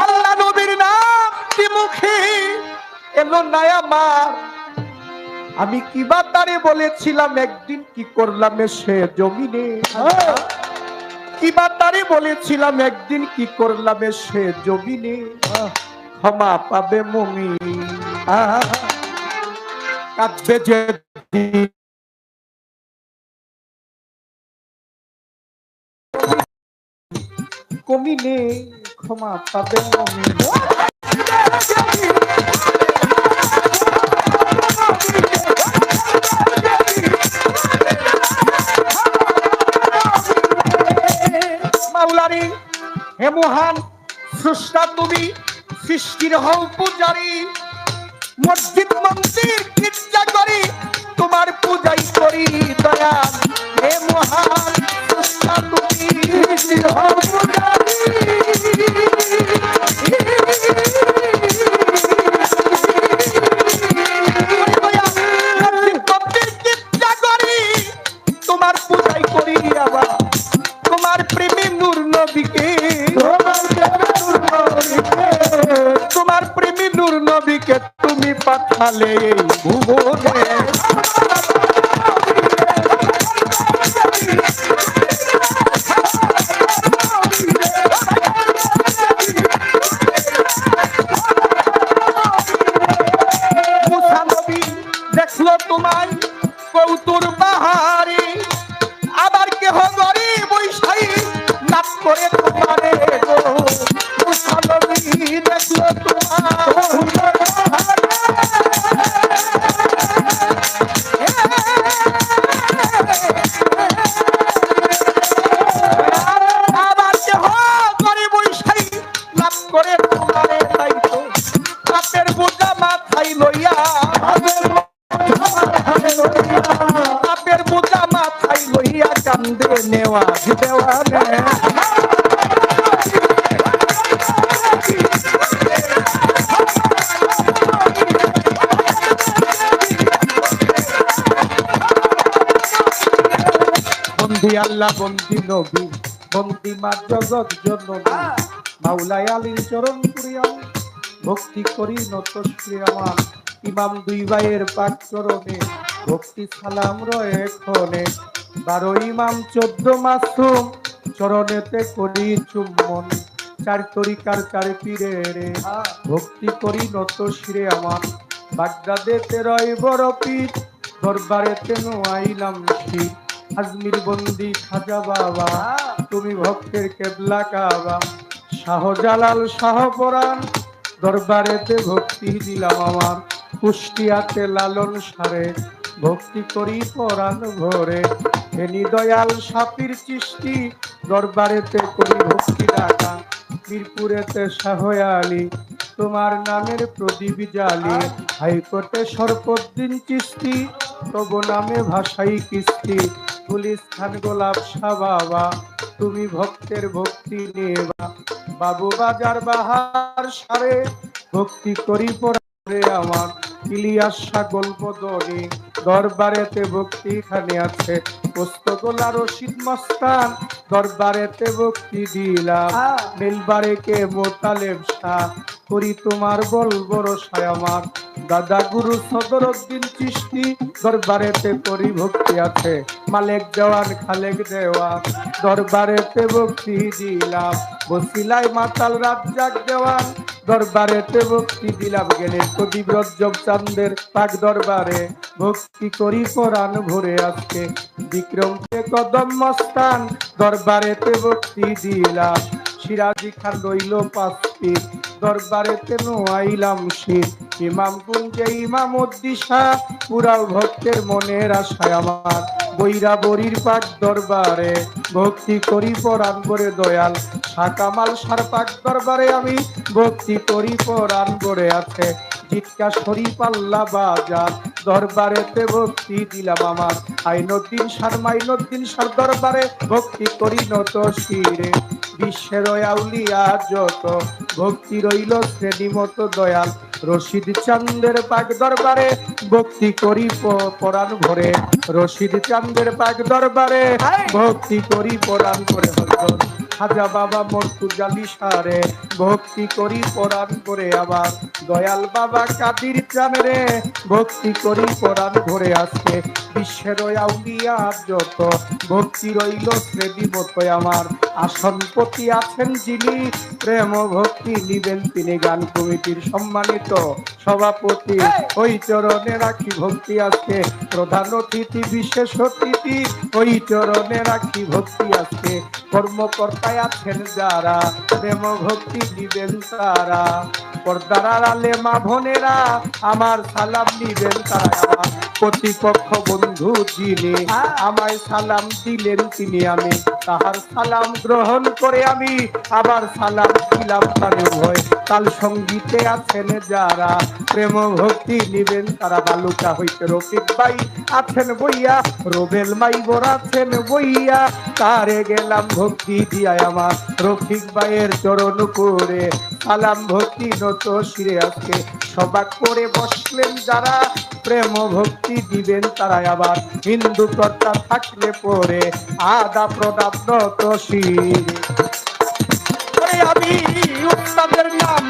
Speaker 5: আল্লাহ নবীর নামটি মুখে এলো না আমার। আমি কিবা তারে বলেছিলাম একদিন, কি করলাম সে জমিনে। কিবা তারে বলেছিলাম একদিন, কি করলাম সে জমিনে। ক্ষমা পাবে মুমিন কাঁদবে যে কমিনে। ক্ষমা পাবে মুমিন মাওলারি। হে মহান স্রষ্টা, তুমি সৃষ্টির হও পূজারি। মসজিদ মন্দির গির্জা করি, তোমার পূজাই করি দয়াল। হে মহান স্রষ্টা, তুমি সৃষ্টির হও পূজারি। তোমার পূজাই করি আবার। তোমার প্রেমী নূর নবীকে, তোমার প্রেমী নূর নবীকে তুমি পাঠালে এই ভুবনে। মুসা নবী দেখলো তোমায় কৌতুর বাহারে। আজ দেওয়ানে বন্দি আল্লাহ বন্দি নবী বন্দি মা জগৎ জননী মাওলাই আলীর চরণ প্রিয়াম ভক্তি করি নত শ্রী আমার ইমাম দুই ভাইয়ের পাক চরণে ভক্তি সালাম রয়ে ক্ষণে 12 ইমাম 14 মাসুম চরণেতে করি চুম্বন 4 তরিকার 4 পীরের ভক্তি করি নত শ্রী আমার বাগদাদেতে রয় বড় পীর দরবারেতে নোয়াইলাম শীত আজমির বন্দি খাজা বাবা তুমি ভক্তের কেবলা কাবা শাহজালাল শাহপরাণ দরবারেতে ভক্তি দিলাম আমার কুষ্টিয়াতে লালন সারে ভক্তি করি পরাণ ভরে হেনি দয়াল সাপির চিষ্টি দরবারেতে করি ভক্তি ডাকা মিরপুরেতে শাহ আলী তোমার নামের প্রদীপ জালি হাইকোর্টে সরফুদ্দিন চিস্তি তবু নামে ভাষাই কিস্তি গুলিস্তান গোলাপ শাহ বাবা তুমি ভক্তের ভক্তি নেবা বাবু বাজার বাহার সারে ভক্তি করি পরে আমার ইলিয়াস শাহ গল্পদনি দরবারেতে ভক্তি খানে আছে পোস্তগোলা রশিদ মস্তান দরবারেতে ভক্তি দিলাম নীলবারে কে মোতালেব শাহ করি তোমার বল ভরসায় আমার দাদা গুরু সদরউদ্দিন চিশতি দরবারেতে করি ভক্তি আছে মালেক দেওয়ান খালেক দেওয়ান দরবারেতে ভক্তি দিলাম বসিলাই মাতাল রাজ্জাক দেওয়ান দরবারেতে ভক্তি দিলাম গেলে প্রদীপ রজ্জব চান্দের পাক দরবারে ভক্তি করি পরাণ ভরে আজকে বিক্রম কদম মস্তান দরবারেতে ভক্তি দিলাম সিরাজি খান রইল 5 পীর দরবারেতে নোয়াইলাম শীত ইমাম কুঞ্জে ইমাম উদ্দিশা পুরাও ভক্তের মনের আশায় আমার বৈরা বরির পাক দরবারে ভক্তি করি পরাণ ভরে দয়াল সাকামাল সার পাক দরবারে আমি ভক্তি করি পরাণ ভরে আছে জিটকা শরীফ আল্লাহ বাজার দরবারেতে ভক্তি দিলাম আমার আইনুদ্দিন সার মাইনুদ্দিন সার দরবারে ভক্তি করি নত শিরে বিশ্বের আউলিয়া যত ভক্তি রইল শ্রেণী মতো দয়াল রশিদ চান্দের পাক দরবারে ভক্তি করি পরাণ ভরে রশিদ চান্দের পাক দরবারে ভক্তি করি পরাণ ভরে হজরত খাজা বাবা মর্তুজালি সারে ভক্তি করি পরাণ করে আবার দয়াল বাবা কাদির চাঁদরে ভক্তি করি পরাণ ভরে আসছে বিশ্বের আউলিয়া যত ভক্তি রইল শ্রেণী মতো আমার আসনপতি আছেন যিনি প্রেম ভক্তি নিবেন তিনি গান কমিটির সম্মানিত সভাপতি ওই চরণে রাখি ভক্তি আজকে প্রধান অতিথি বিশেষ অতিথি ওই চরণে রাখি ভক্তি আজকে কর্মকর্তায় আছেন যারা প্রেম ভক্তি দিবেন তারা পর্দার আড়ালে মা বোনেরা আমার সালাম নিবেন তারা আমার প্রতিপক্ষ বন্ধু যিনি আমায় সালাম দিলেন তিনি আমি তাহার সালাম গ্রহণ করে আমি আবার সালাম দিলাম তার ভয় তাল সঙ্গীতে আছেন যারা প্রেম ভক্তি নিবেন তারা বালুকা হইতে রফিক ভাই আছেন বইয়া রোবেল মাইবর আছেন বইয়া তারে গেলাম ভক্তি দিয়া আমার রফিক ভাইয়ের চরণ করে সালাম ভক্তি নত শিরে আজকে সবাক করে বসলেন যারা প্রেম ভক্তি দিবেন তারা আবার হিন্দু কর্তা থাকলে পরে আদা প্রদাব নত শিরে আমি উস্তাদের নাম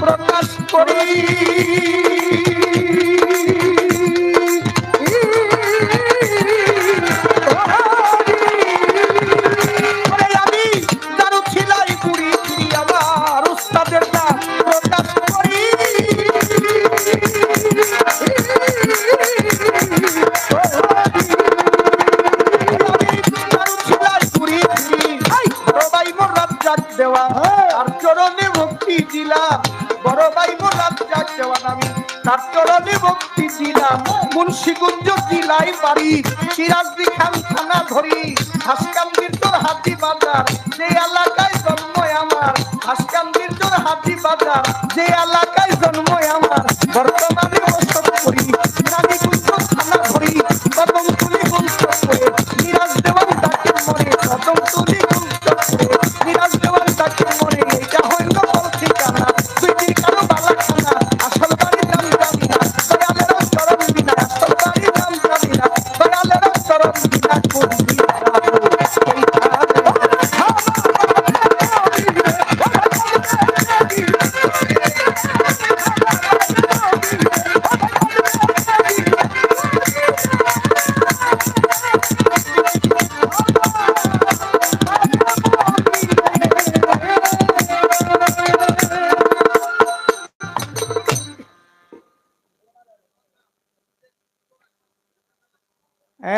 Speaker 5: প্রকাশ করি আমি যার ছিলাই পুরি আমার উস্তাদের নাম প্রকাশ করি দেওয়া আর চরণে ভক্তি দিলাম বড় ভাই মোরাদ যাক দেওয়ান আমি তার চরণে ভক্তি দিলাম মুন্সিগঞ্জ জেলায় বাড়ি সিরাজদি খান থানা ধরি হাসকান্দির তোর হাতি বাজার যে এলাকায় জন্ম আমার হাসকান্দির তোর হাতি বাজার যে এলাকায় জন্ম আমার বর্তমানে বসত করি রানীগঞ্জ থানা ধরি কদমতলী বংশ করে সিরাজ দেওয়ান তাকে মনে কত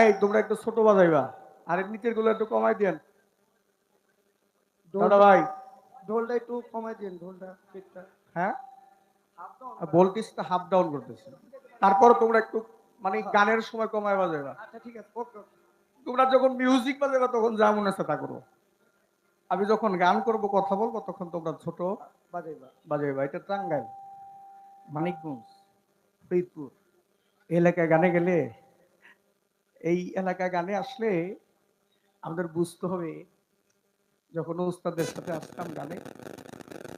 Speaker 5: এই তোমরা একটু ছোট বাজাইবা, আর নিচের গুলো একটু কমাই দেন। দাদা ভাই,
Speaker 4: ঢোলটা একটু কমাই দিন, ঢোলটা ঠিকঠাক।
Speaker 5: হ্যাঁ ভোল্টেজটা হাফ ডাউন করতেছে, তারপর তোমরা একটু মানে গানের সময় কমায় বাজাইবা।
Speaker 4: আচ্ছা ঠিক আছে, ওকে ওকে।
Speaker 5: তোমরা যখন মিউজিক বাজাবে তখন যা মনে আছে তা করো, আমি যখন গান করব কথা বলবো তখন তোমরা ছোট
Speaker 4: বাজাইবা।
Speaker 5: বাজাইবা। এটা টাঙ্গাইল, মানিকগঞ্জ, ফরিদপুর এলাকায় গানে গেলে, এই এলাকায় গানে আসলে আমাদের বুঝতে হবে, যখন উস্তাদের সাথে আসতাম গানে,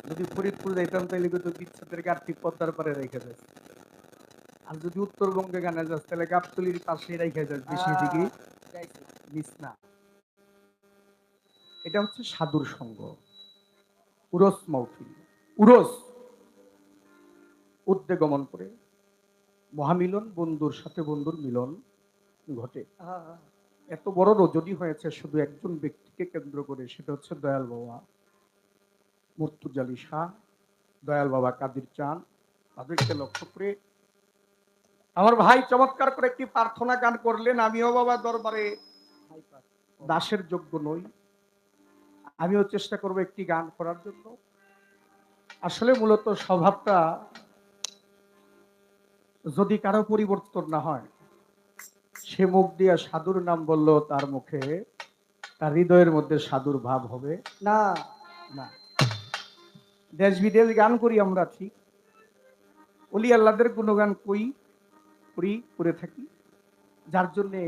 Speaker 5: যদি ফরিদপুর যাইতাম তাহলে কিন্তু বিচ্ছেদের গাঠি পদ্মার পারে রেখে যায়, আর যদি উত্তরবঙ্গে গানে যাস তাহলে গাবতলির পাশে রেখে যায় বেশি দিকে
Speaker 4: গাইছি।
Speaker 5: মিস না। এটা হচ্ছে সাধুর সঙ্গ, উরস মহফিল। উরস উদ্যোগমন করে মহামিলন, বন্ধুর সাথে বন্ধুর মিলন ঘটে।
Speaker 4: হ্যাঁ হ্যাঁ।
Speaker 5: এত বড় রজনী হয়েছে শুধু একজন ব্যক্তিকে কেন্দ্র করে, সেটা হচ্ছে দয়াল বাবা মুর্তুজালি শাহ, দয়াল বাবা কাদির চাঁদ। তাদেরকে লক্ষ্য করে আমার ভাই চমৎকার করে একটি প্রার্থনা গান করলেন। আমিও বাবা দরবারে দাসের যোগ্য নই, আমিও চেষ্টা করব একটি গান করার জন্য। আসলে মূলত স্বভাবটা যদি কারো পরিবর্তন না হয়, সে মুখ দিয়ে সাধুর নাম বললো, তার মুখে তার হৃদয়ের মধ্যে সাধুর ভাব হবে
Speaker 4: না
Speaker 5: না। দেশ বিদেশ গান করি আমরা ঠিক, অলি আল্লাহদের গুণগান করে থাকি, যার জন্যে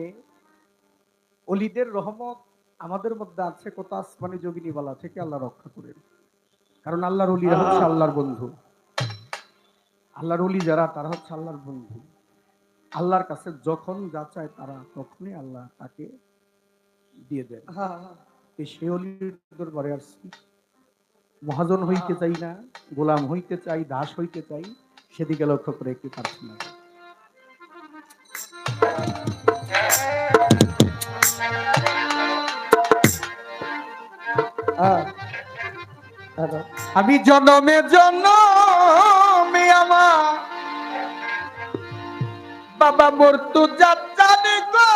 Speaker 5: অলিদের রহমত আমাদের মধ্যে আছে। কত আসমানি যোগিনী বলা থেকে আল্লাহ রক্ষা করেন, কারণ আল্লাহর অলিরা হচ্ছে আল্লাহর বন্ধু। আল্লাহর অলি যারা, তারা হচ্ছে আল্লাহর বন্ধু। আল্লাহর কাছে যখন যা চায় তারা তখনই আল্লাহ তাকে দিয়ে দেন।
Speaker 4: হ্যাঁ হ্যাঁ।
Speaker 5: এই সে অলির দরবারে আসছি, মহাজন হইতে চাই না, গোলাম হইতে চাই, দাস হইতে চাই, সেদিকে লক্ষ্য করে একটি প্রার্থনা।
Speaker 4: হ্যাঁ হ্যালো।
Speaker 5: আমি জনমে জনমে আমার বাবা মৃত্যু যাত্রানি গো,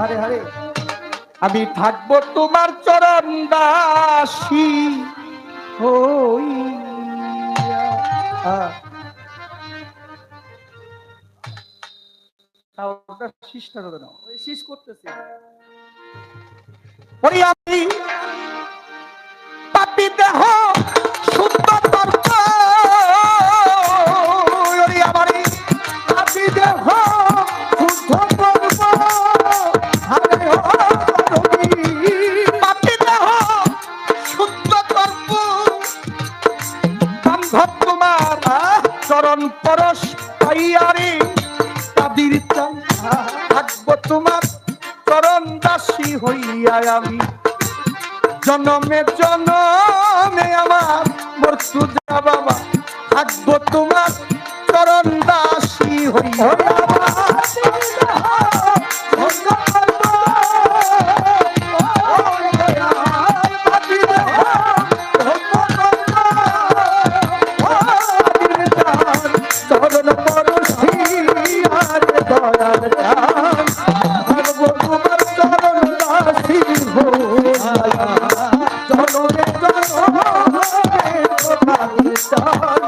Speaker 4: আরে আরে
Speaker 5: আমি থাকবো তোমার চরণ দাসী হইয়া।
Speaker 4: হ্যাঁ।
Speaker 5: সাউন্ডটা শিষ্টার হবে না,
Speaker 4: ওই শেষ করতেছি।
Speaker 5: ওই আমি পাপি দেহ সুন্দর তর্ক, ওই আমারই পাপি দেহ শুদ্ধ করব, আরে ও রবি পাপি দেহ শুদ্ধ করব, বান্ধব তোমার চরণ পরশ পাইয়ারে কাদির চাই, থাকবো তোমার চরণ দাসী হইয়া। আমি জনমে জনমে আমার মৃত্যু যা বাবা, থাকবো তোমার চরণ দাসী হইয়া। চরণ পরশী আর দয়ার চাঁদ, থাকবো তোমার চরণ দাসী হইয়া। জনমে জনমে তোমার চাঁদ,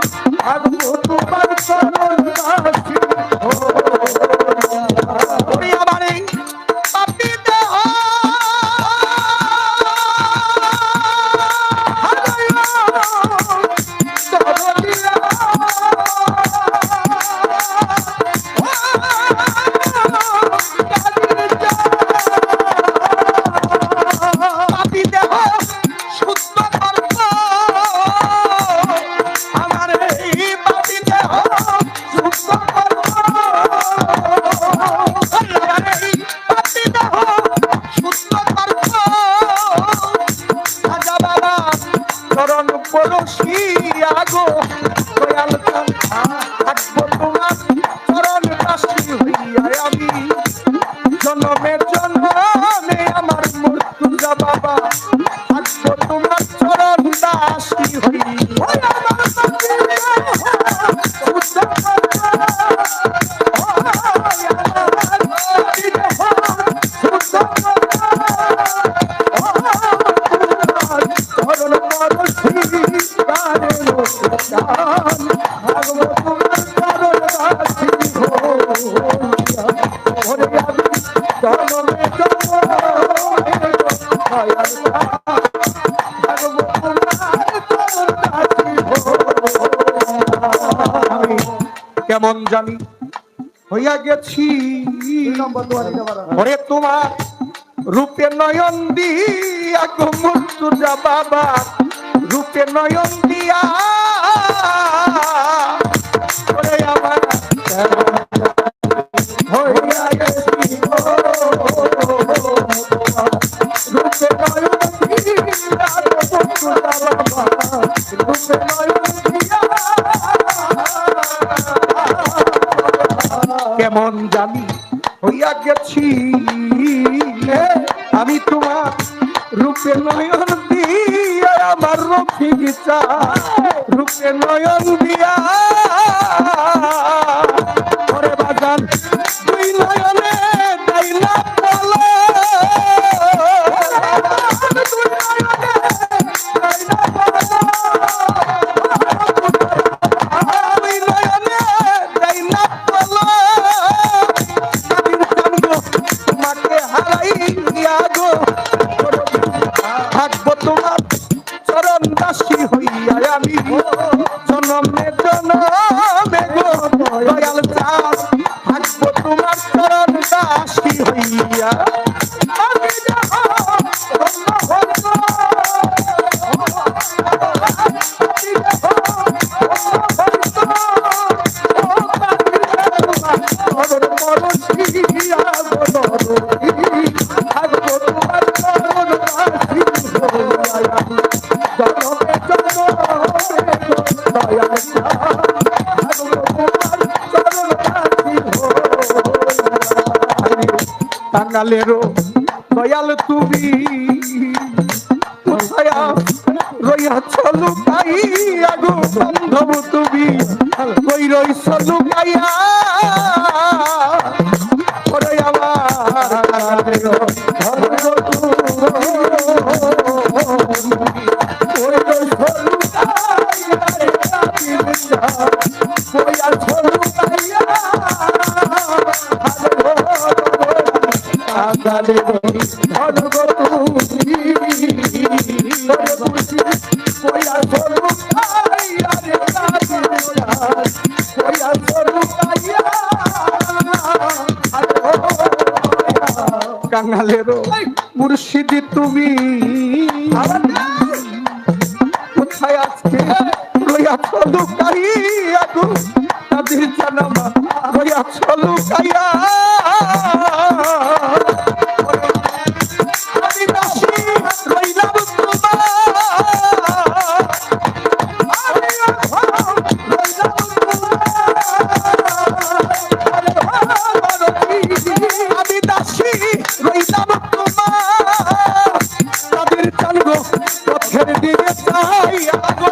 Speaker 5: থাকবো তোমার চরণ দাসী হইয়া। আমি কেমন জানি হইয়া গেছি ওরে তোমার রূপে নয়ন দিয়া গো মুর্তুজা বাবা রূপে নয়ন দিয়া ওরে আমার হইয়া গেছি রূপে নয়ন দিয়া গো মুর্তুজা বাবা রূপে নয়ন দিয়া কেমন জানি হইয়া গেছি আমি তোমার রূপে নয়ন দিয়া আমার রফিকটা রূপে নয়ন দিয়া ওরে বাজান দুই নয়নে দাইলা বলো দুই নয়নে দাইলা বলো দুই নয়নে দাইলা বলো তোমাকে হারাই দিয়া গো থাকবো তোমার চরণ দাসী হইয়া আমি জনমে জনমে গো দয়াল চাঁদ থাকবো তোমার চরণ দাসী হইয়া আমি টাঙ্গালেরও দয়াল তুমি কোথায় রইয়াছ লুকাইয়া গো বান্ধব তুমি কই রইছ লুকাইয়া ওরে আমার টাঙ্গালেরও কাঙালেরও মুর্শিদি তুমি কোথায় আজকে রইয়াছ লুকাইয়া গো তাদের জানামা রইয়াছ লুকাইয়া আমি দাসী রইলাম আমি দাসী রইলাম তাদের চালগো পথের দিকে চাই আগো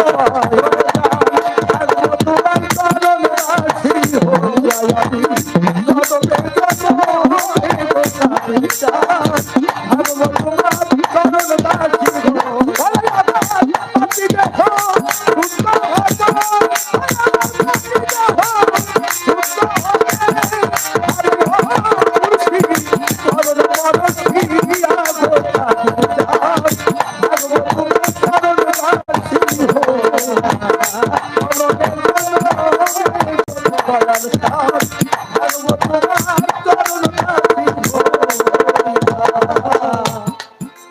Speaker 5: তোমার চরণ রাশি হইয়া আমি জগতের জন্য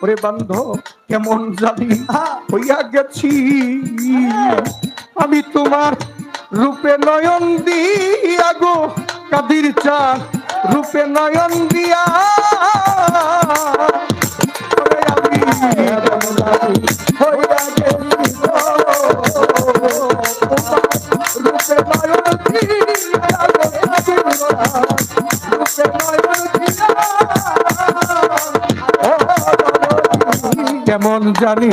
Speaker 5: ওরে বান্ধব কেমন জানি হইয়া গেছি আমি তোমার রূপে নয়ন দিয়া গো কাদির চাঁদ রূপে নয়ন দিয়া ওরে আমি হইয়া গেছি রূপে নয়ন দিয়া গো কাদির চাঁদ রূপে নয়ন দিয়া কেমন জানি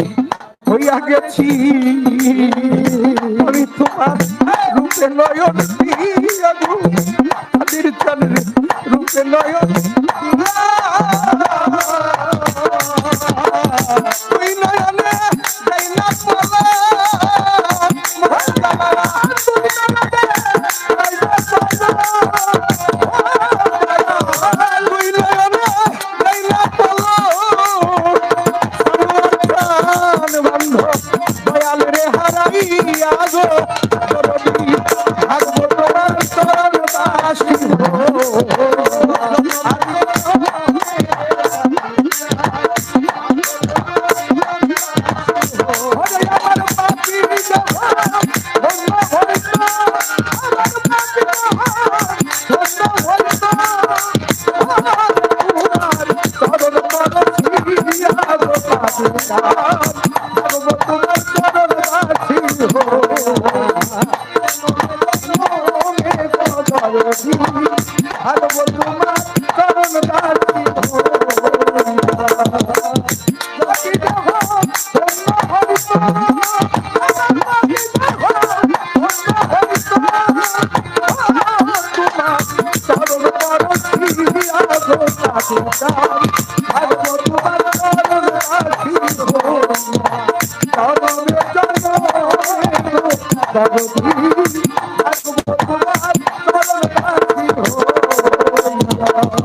Speaker 5: হইয়া গেছি আমি তোমার রূপে নয়ন দিয়া গো কাদির চাঁদ রূপে নয়ন তুই নয়নে যাইনা বলা থাকবো তোমার চরণ দাসী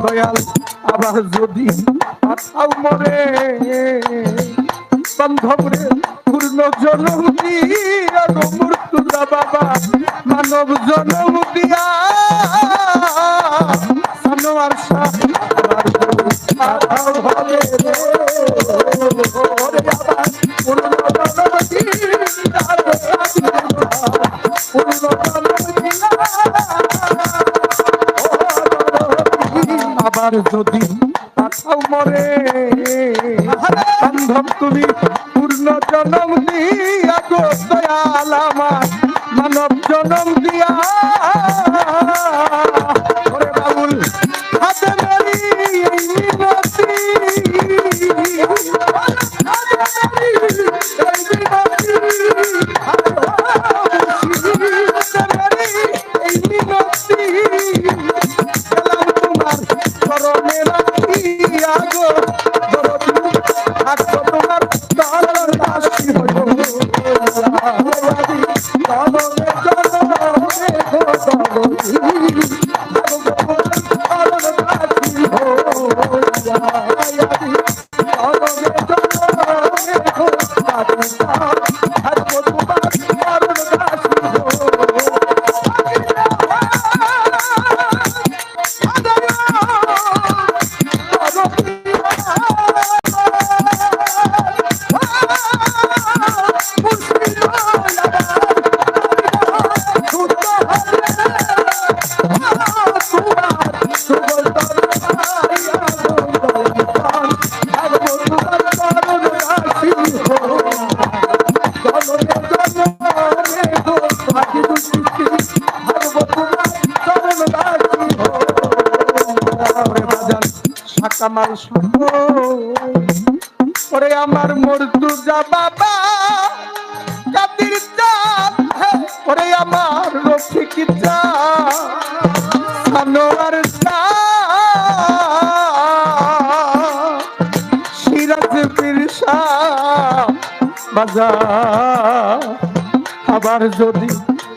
Speaker 5: দয়াল আবার যদি আঠাও মরে বান্ধবরে পূর্ণ জন্ম দিয়া মূর্তুজা বাবা মানব জন্ম দিয়া সানোয়ার শাহ আবার আঠাও হবে রে ওরে আবার পূর্ণ জন্ম দিয়া পূর্ণ জন্ম দিয়া আবার যদি পাঠাও মরে বান্ধব তুমি পূর্ণ জন্ম দিয়া গো দয়াল আমার মানব জন্ম দিয়া ওরে বাবুল হাতে মেরি এই মিনতি কামাল ওরে আমার মর্তুজা বাবা জাতির চাঁদ ওরে আমার রফিক চাঁদ সানোয়ার সিরাজ পীর শাহ বাজার আবার যদি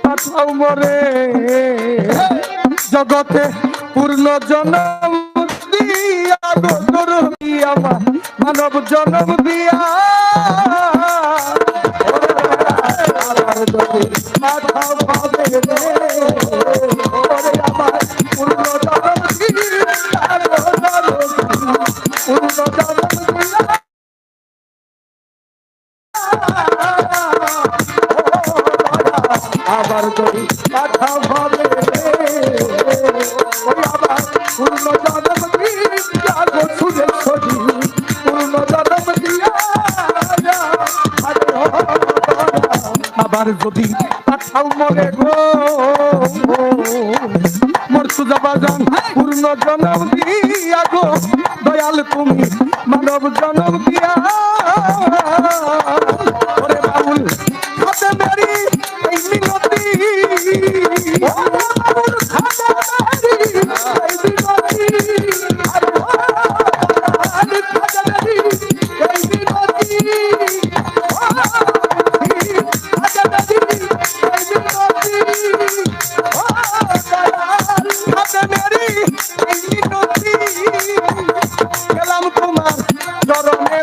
Speaker 5: পাঠাও মরে জগতে পূর্ণ জন্ম দিয়া আমার মানব জন্ম দিয়া পাঠাও হবে আমার পূর্ণ জন্ম পূর্ণ জন্ম আবার যদি পাঠাও হবে আবার পূর্ণ জন্ম দিয়া সুরে ছবি পূর্ণ জন্ম দিয়া আবার যদি পাঠাও মরে গো মর্তুজা বাজান পূর্ণ জন্ম দিয়া গো দয়াল তুমি মানব জন্ম দিয়া ওরে বাউল হাতে মেরি এই মিনতি হাতে মেরি এই মিনতি গেলাম তোমার চরণে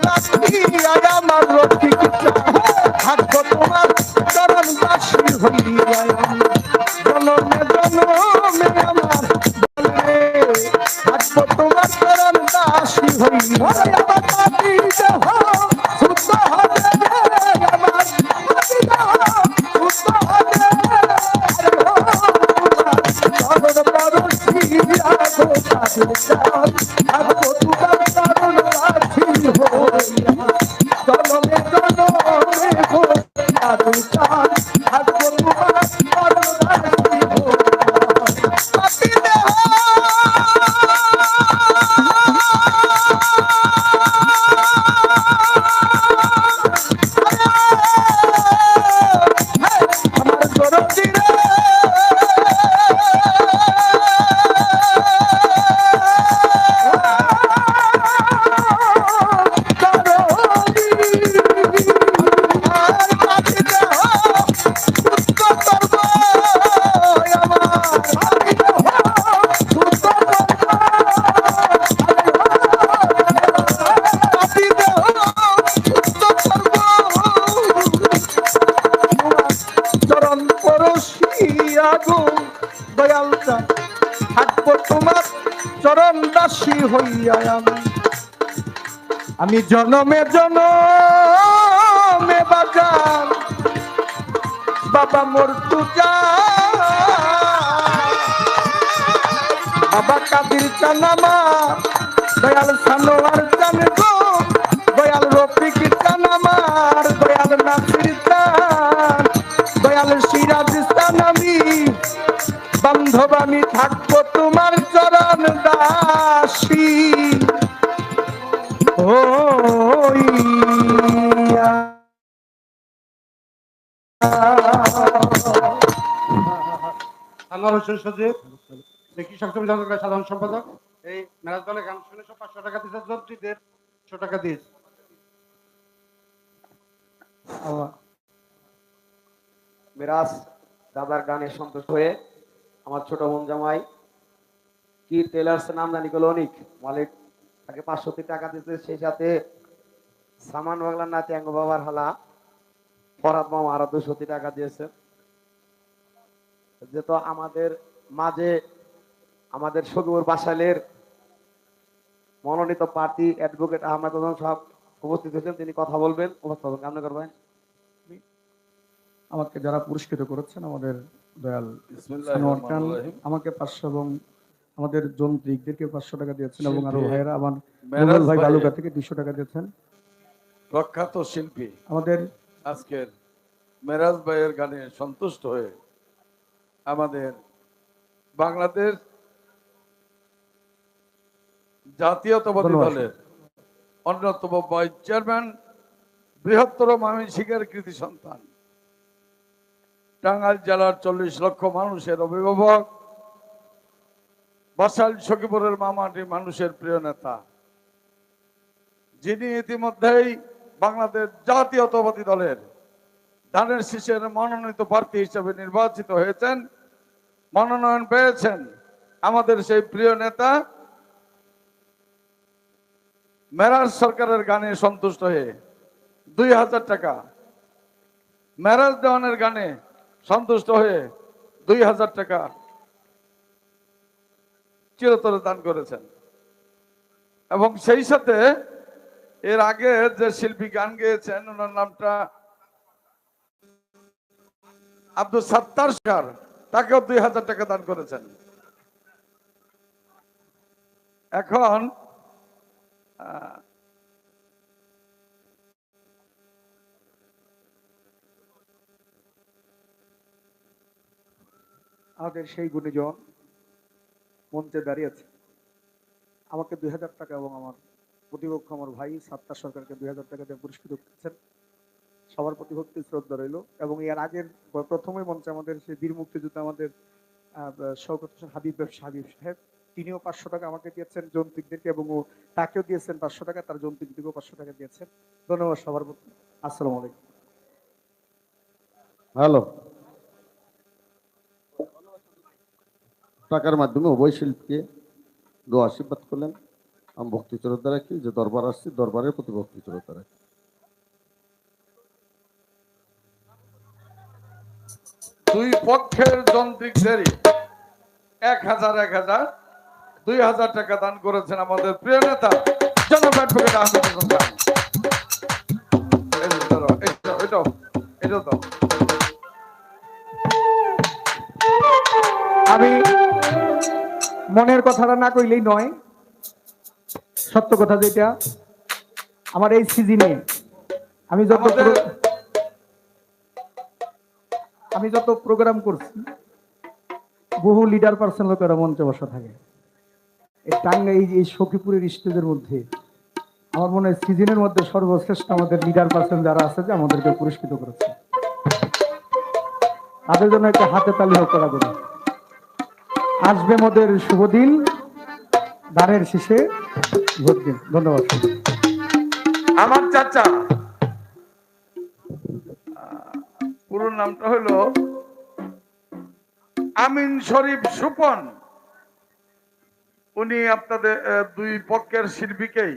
Speaker 5: আমি জনমে জনমে বাজান বাবা মোর তুজা বাবা কাদির চানামা দয়াল সানোয়ার চান গো দয়াল রফিক চান আমার দয়াল নাসির চান দয়াল সিরাজ চান আমি বান্ধব আমি থাকবো তোমার চরণ দাসী হইয়া।
Speaker 6: আনোয়ার হোসেন সজীব কৃষক সমিতি সরকারের সাধারণ সম্পাদক। এই মেরাজ দলের গান শুনে 500 টাকা দিয়েছে, যন্ত্রীদের 100 টাকা দিয়েছে।
Speaker 3: মিরাজ দাদার গানে সন্তুষ্ট হয়ে আমার ছোট বোন জামাই কি টেলার্স নাম জানি গেল অনিক মালিক তাকে 500 টাকা দিতে, সেই সাথে সামান বাংলার নাতি অঙ্গ বাবার হালা ফরাদ মামা আরো 200 টাকা দিয়েছে। যেহেতু আমাদের মাঝে আমাদের সগিবুর বাসালের মনোনীত প্রার্থী অ্যাডভোকেট আহমেদ আজম সাহেব উপস্থিত হয়েছেন, তিনি কথা বলবেন। উপস্থাপন কেমন করবেন?
Speaker 5: আমাকে যারা পুরস্কৃত করেছেন আমাদের দয়াল সানোয়ার খান আমাকে 500 এবং আমাদের যন্ত্রিকদেরকে 500 টাকা দিয়েছেন এবং আরো ভাইয়েরা আমার মঙ্গল ভাই বালুকা থেকে 200 টাকা দিয়েছেন।
Speaker 7: প্রখ্যাত শিল্পী
Speaker 5: আমাদের
Speaker 7: আজকের মেরাজ ভাইয়ের গানে সন্তুষ্ট হয়ে আমাদের বাংলাদেশ জাতীয়তাবাদী
Speaker 5: ধন্যবাদ।
Speaker 7: দলের অন্যতম ভাইস চেয়ারম্যান, বৃহত্তর ময়মনসিংহের কৃতি সন্তান, টাঙ্গাইল জেলার 40 লক্ষ মানুষের অভিভাবক, বাসাইল সখীপুরের মামাটি মানুষের প্রিয় নেতা, যিনি ইতিমধ্যেই বাংলাদেশ জাতীয়তাবাদী দলের ধানের শীষের মনোনীত প্রার্থী হিসেবে নির্বাচিত হয়েছেন, মনোনয়ন পেয়েছেন। আমাদের সেই প্রিয় নেতা মেরাজ সরকারের গানে সন্তুষ্ট হয়ে 2000 টাকা, মেরাজ দেওয়ানের গানে সন্তুষ্ট হয়ে 2000 টাকা চিরতরে দান করেছেন। এবং সেই সাথে এর আগে যে শিল্পী গান গেয়েছেন ওনার নামটা আব্দুল সাত্তার সরকার, তাকেও 2000 টাকা দান করেছেন। এখন
Speaker 5: আমাদের সেই গুণীজন মঞ্চে দাঁড়িয়ে আছে, আমাকে 2000 টাকা এবং আমার প্রতিপক্ষ আমার ভাই সাত্তার সরকারকে 2000 টাকা দিয়ে পুরস্কৃত করেছেন। সবার প্রতি ভক্তি শ্রদ্ধা রইল। এবং এর আগের প্রথমে মঞ্চে আমাদের সেই বীর মুক্তিযোদ্ধা আমাদের শওকত হোসেন হাবিব সাহেব, তিনিও 500 টাকা আমাকে দিয়েছেন যন্ত্রিকদেরকে, এবং ও তাকেও দিয়েছেন 500 টাকা, তার যন্ত্রিকদেরকেও 500 টাকা দিয়েছেন। ধন্যবাদ সবার প্রতি। আসসালামু আলাইকুম।
Speaker 1: হ্যালো, টাকার মাধ্যমে উভয় শিল্পীকে দোয়া আশীর্বাদ করলেন। আমি ভক্তি শ্রদ্ধা রাখি, যে দরবার আসছি দরবারের প্রতি ভক্তি শ্রদ্ধা রাখি।
Speaker 7: দুই পক্ষের যন্ত্রিকদেরই 1000 2000 টাকা দান করেছেন আমাদের প্রিয় নেতা জনাব অ্যাডভোকেট আহমেদ আজম খান। এটাও দাও।
Speaker 5: আমি মনের কথাটা না কইলেই নয়, সত্য কথা যেটা, আমার এই সিজনে আমি যত প্রোগ্রাম করছি বহু লিডার পার্সন লোকেরা মঞ্চে বসা থাকে। এই টাঙ্গাই এই সখীপুরের স্টেজের মধ্যে আমার মনে হয় সিজনের মধ্যে সর্বশ্রেষ্ঠ আমাদের লিডার পার্সন যারা আছে যে আমাদেরকে পুরস্কৃত করেছে, তাদের জন্য একটা হাতে তালি হোক করা করে। আসবে মোদের শুভ দিন, দানের শীষে ভোট দিন। ধন্যবাদ।
Speaker 7: আমার চাচা, পুরো নামটা হলো আমিন শরীফ সুপন, উনি আপনাদের দুই পক্ষের শিল্পীকেই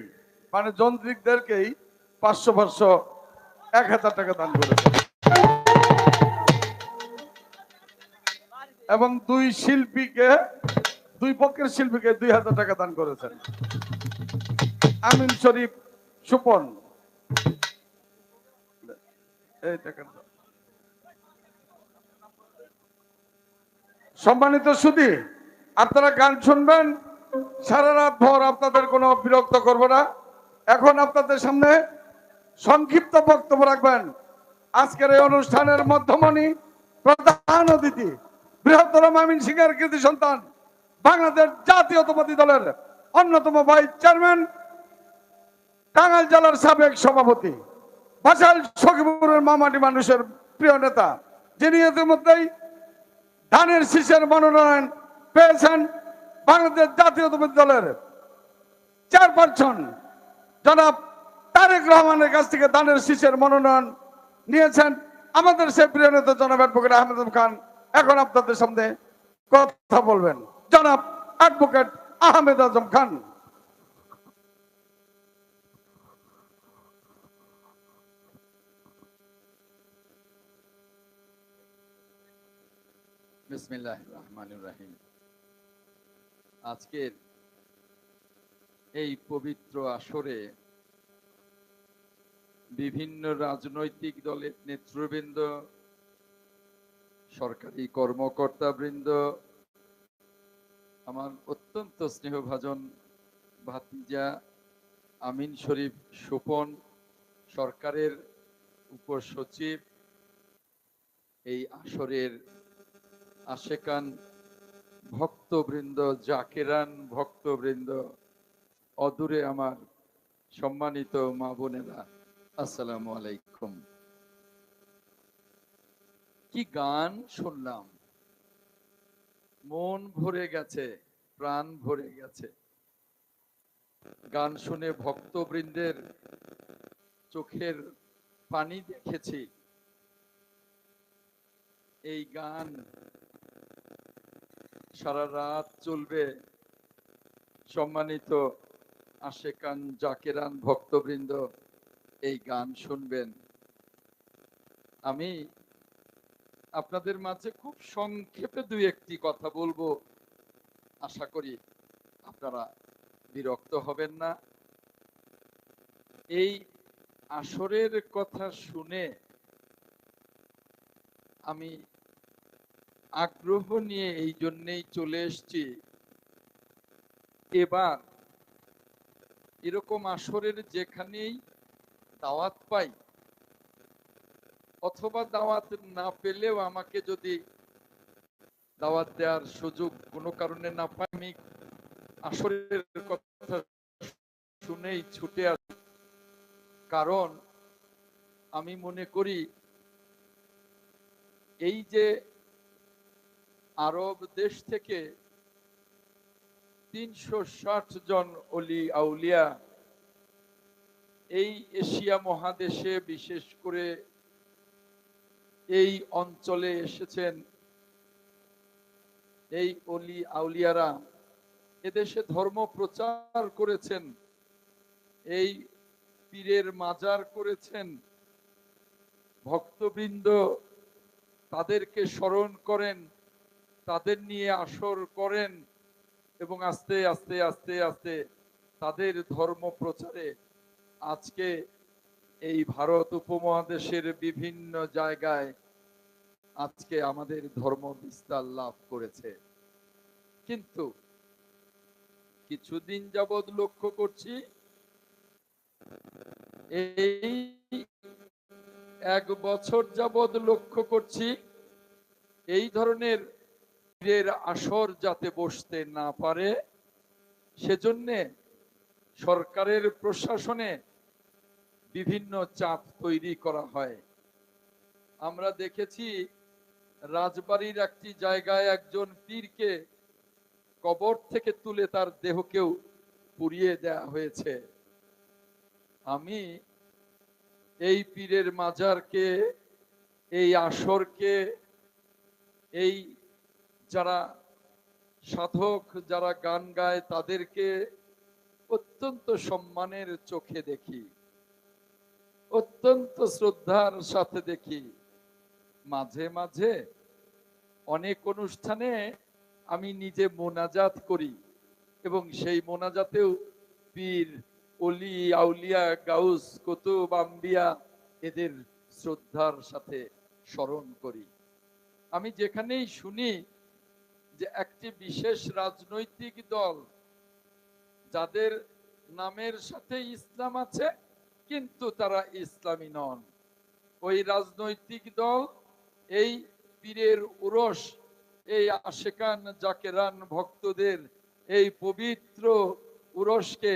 Speaker 7: মানে যন্ত্রিকদেরকেই 500 1000 টাকা দান করেছেন, এবং দুই পক্ষের শিল্পীকে 2000 টাকা দান করেছেন। আমিন শরীফ সুপন। এই দেখেন, সম্মানিত সুধী, আপনারা গান শুনবেন, সারা রাত ভর আপনাদের কোনো বিরক্ত করব না। এখন আপনাদের সামনে সংক্ষিপ্ত বক্তব্য রাখবেন আজকের এই অনুষ্ঠানের মধ্যমণি, প্রধান অতিথি, বৃহত্তর ময়মনসিংহের কৃতি সন্তান, বাংলাদেশ জাতীয়তাবাদী দলের অন্যতম ভাইস চেয়ারম্যান, টাঙ্গাইল জেলার সাবেক সভাপতি, বাসাইল সখীপুরের মামাটি মানুষের প্রিয় নেতা, যিনি ইতিমধ্যেই ধানের শীষের মনোনয়ন পেয়েছেন, বাংলাদেশ জাতীয়তাবাদী দলের চেয়ারপারসন জনাব তারেক রহমানের কাছ থেকে ধানের শীষের মনোনয়ন নিয়েছেন আমাদের সেই প্রিয় নেতা জনাব অ্যাডভোকেট আহমেদ আজম খান। এখন আপনাদের সামনে কথা বলবেন জনাব অ্যাডভোকেট আহমেদ আজম খান।
Speaker 8: বিসমিল্লাহির রহমানির রহিম। আজকের এই পবিত্র আসরে বিভিন্ন রাজনৈতিক দলের নেতৃবৃন্দ, সরকারি কর্মকর্তাবৃন্দ, আমার অত্যন্ত স্নেহভাজন ভাতিজা আমিন শরীফ সুপন, সরকারের উপসচিব, এই আসরের আশেকান ভক্তবৃন্দ, জাকেরান ভক্তবৃন্দ, অদূরে আমার সম্মানিত মা বোনেরা, আসসালামু আলাইকুম। কি গান শুনলাম, মন ভরে গেছে, প্রাণ ভরে গেছে। গান শুনে ভক্তবৃন্দের চোখের পানি দেখেছি। এই গান সারা রাত চলবে। সম্মানিত আশেকান জাকেরান ভক্তবৃন্দ এই গান শুনবেন। আমি আপনাদের মাঝে খুব সংক্ষেপে দুই একটি কথা বলবো, আশা করি আপনারা বিরক্ত হবেন না। এই আসরের কথা শুনে আমি আগ্রহ নিয়ে এই জন্যেই চলে এসেছি, এবার এরকম আসরের যেখানেই দাওয়াত পাই অথবা দাওয়াত না পেলেও আমাকে যদি দাওয়াত দেওয়ার সুযোগ কোনো কারণে না পাই, আমি আসরের কথা শুনেই ছুটে আসি। কারণ আমি মনে করি এই যে আরব দেশ থেকে ৩৬০ জন অলি আউলিয়া এই এশিয়া মহাদেশে, বিশেষ করে এই অঞ্চলে এসেছেন, এই অলি আউলিয়ারা এদেশে ধর্ম প্রচার করেছেন, এই পীরের মাজার করেছেন। ভক্তবৃন্দ তাদেরকে স্মরণ করেন, তাদের নিয়ে আসর করেন এবং আস্তে আস্তে আস্তে আস্তে তাদের ধর্ম প্রচারে আজকে এই ভারত উপমহাদেশের বিভিন্ন জায়গায় আজকে আমাদের ধর্ম বিস্তার লাভ করেছে। কিন্তু কিছুদিন যাবৎ লক্ষ্য করছি, এই 1 বছর যাবৎ লক্ষ্য করছি, এই ধরনের পীরের আসর যাতে বসতে না পারে সেজন্য সরকারের প্রশাসনে বিভিন্ন চাপ তৈরি করা হয়। আমরা দেখেছি রাজবাড়ির একটি জায়গায় একজন পীরকে কবর থেকে তুলে তার দেহকেও পুড়িয়ে দেয়া হয়েছে। আমি এই পীরের মাজারকে, এই আসরকে, এই যারা সাধক, যারা গান গায় তাদেরকে অত্যন্ত সম্মানের চোখে দেখি, অত্যন্ত শ্রদ্ধার সাথে দেখি। মাঝে মাঝে অনেক অনুষ্ঠানে আমি নিজে মোনাজাত করি এবং সেই মোনাজাতেও পীর অলি আউলিয়া গাউস কুতুব আম্বিয়া এদের শ্রদ্ধার সাথে স্মরণ করি। আমি যেখানেই শুনি যে একটি বিশেষ রাজনৈতিক দল যাদের নামের সাথে ইসলাম আছে কিন্তু তারা ইসলামী নন, ওই রাজনৈতিক দল এই পীরের উরস, এই আশেকান জাকেরান ভক্তদের এই পবিত্র উরসকে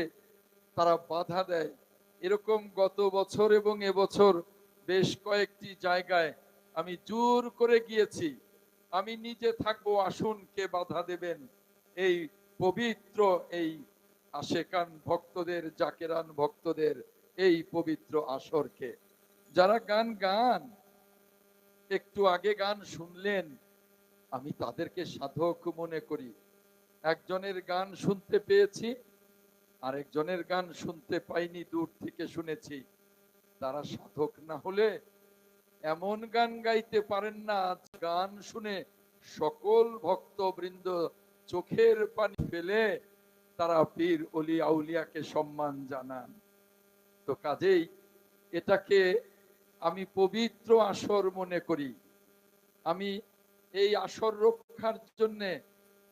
Speaker 8: তারা বাধা দেয়। এরকম গত বছর এবং এবছর বেশ কয়েকটি জায়গায় আমি জোর করে গিয়েছি। আমি নিজে থাকবো, আসুন কে বাধা দেবেন এই পবিত্র এই আশেকান ভক্তদের, জাকেরান ভক্তদের এই পবিত্র আসরকে। যারা গান একটু আগে গান শুনলেন, আমি তাদেরকে সাধক মনে করি। একজনের গান শুনতে পেয়েছি, আরেকজনের গান শুনতে পাইনি, দূর থেকে শুনেছি। তারা সাধক না হলে এমন গান গাইতে পারেন না, গান শুনে সকল ভক্তবৃন্দ চোখের পানি ফেলে তারা পীর অলি আউলিয়াকে সম্মান জানান। তো কাজেই এটাকে আমি পবিত্র আসর মনে করি। আমি এই আসর রক্ষার জন্য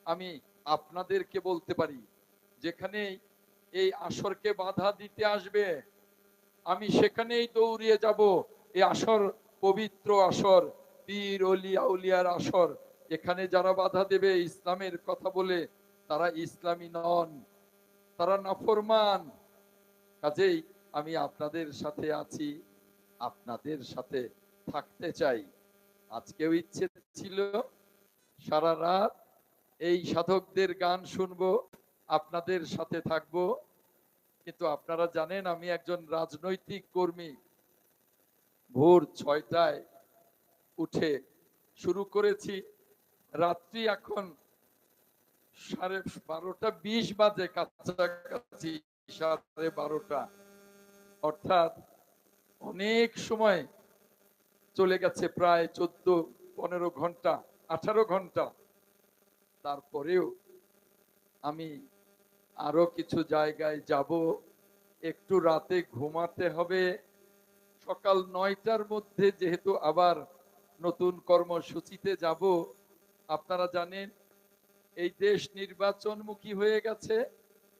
Speaker 8: আমি আপনাদেরকে বলতে পারি, যেখানে এই আসরকে বাধা দিতে আসবে আমি সেখানেই দৌড়িয়ে যাব। এই আসর পবিত্র আসর, পীর অলি আউলিয়ার আসর। এখানে যারা বাধা দেবে ইসলামের কথা বলে, তারা ইসলামী নন, তারা নাফরমান। কাজেই আমি আপনাদের সাথে আছি, আপনাদের সাথে থাকতে চাই। আজকেও ইচ্ছে ছিল সারা রাত এই সাধকদের গান শুনবো, আপনাদের সাথে থাকবো। কিন্তু আপনারা জানেন আমি একজন রাজনৈতিক কর্মী। ভোর 6টায় উঠে শুরু করেছি, রাত্রি এখন 12:20 বাজে, কাছাকাছি 12:30। অর্থাৎ অনেক সময় চলে গেছে, প্রায় 14-15 ঘন্টা, 18 ঘন্টা। তারপরেও আমি আরো কিছু জায়গায় যাব, একটু রাতে ঘুমাতে হবে। সকাল 9টার মধ্যে যেহেতু আবার নতুন কর্মসূচিতে যাব। আপনারা জানেন এই দেশ নির্বাচনমুখী হয়ে গেছে।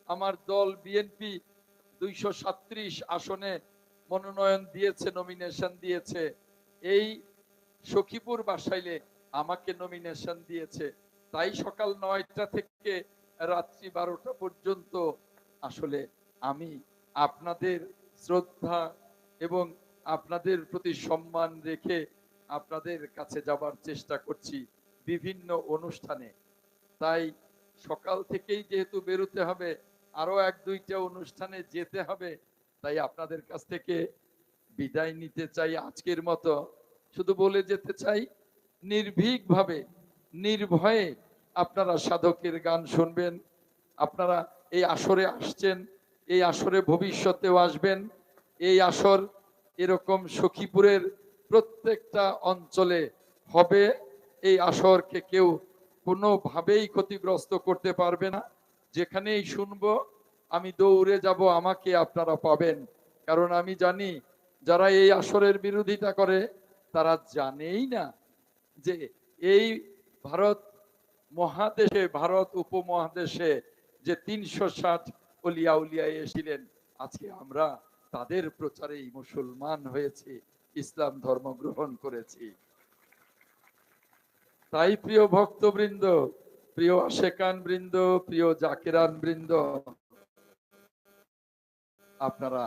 Speaker 8: আমার দল বিএনপি 237 আসনে মনোনয়ন দিয়েছে, নমিনেশন দিয়েছে। এই সখীপুর বাসাইলে আমাকে নমিনেশন দিয়েছে। তাই সকাল 9টা থেকে রাত্রি 12টা পর্যন্ত আসলে আমি আপনাদের শ্রদ্ধা এবং আপনাদের প্রতি সম্মান রেখে আপনাদের কাছে যাবার চেষ্টা করছি বিভিন্ন অনুষ্ঠানে। তাই সকাল থেকেই যেহেতু বেরোতে হবে, আরো 1-2টা অনুষ্ঠানে যেতে হবে, তাই আপনাদের কাছ থেকে বিদায় নিতে চাই আজকের মতো। শুধু বলে যেতে চাই, নির্ভীকভাবে নির্ভয়ে আপনারা সাধকের গান শুনবেন। আপনারা এই আসরে আসছেন, এই আসরে ভবিষ্যতেও আসবেন। এই আসর এরকম সখীপুরের প্রত্যেকটা অঞ্চলে হবে। এই আসরকে কেউ কোনোভাবেই ক্ষতিগ্রস্ত করতে পারবে না। যেখানেই শুনবো আমি দৌড়ে যাব, আমাকে আপনারা পাবেন। কারণ আমি জানি যারা এই আসরের বিরোধিতা করে তারা জানেই না যে এই ভারত মহাদেশে, ভারত উপমহাদেশে যে 360 অলিয়া উলিয়া এসেছিলেন, আজকে আমরা তাদের প্রচারেই মুসলমান হয়েছি, ইসলাম ধর্ম গ্রহণ করেছি। তাই প্রিয় ভক্তবৃন্দ, প্রিয় আশেকান বৃন্দ, প্রিয় জাকেরান বৃন্দ, আপনারা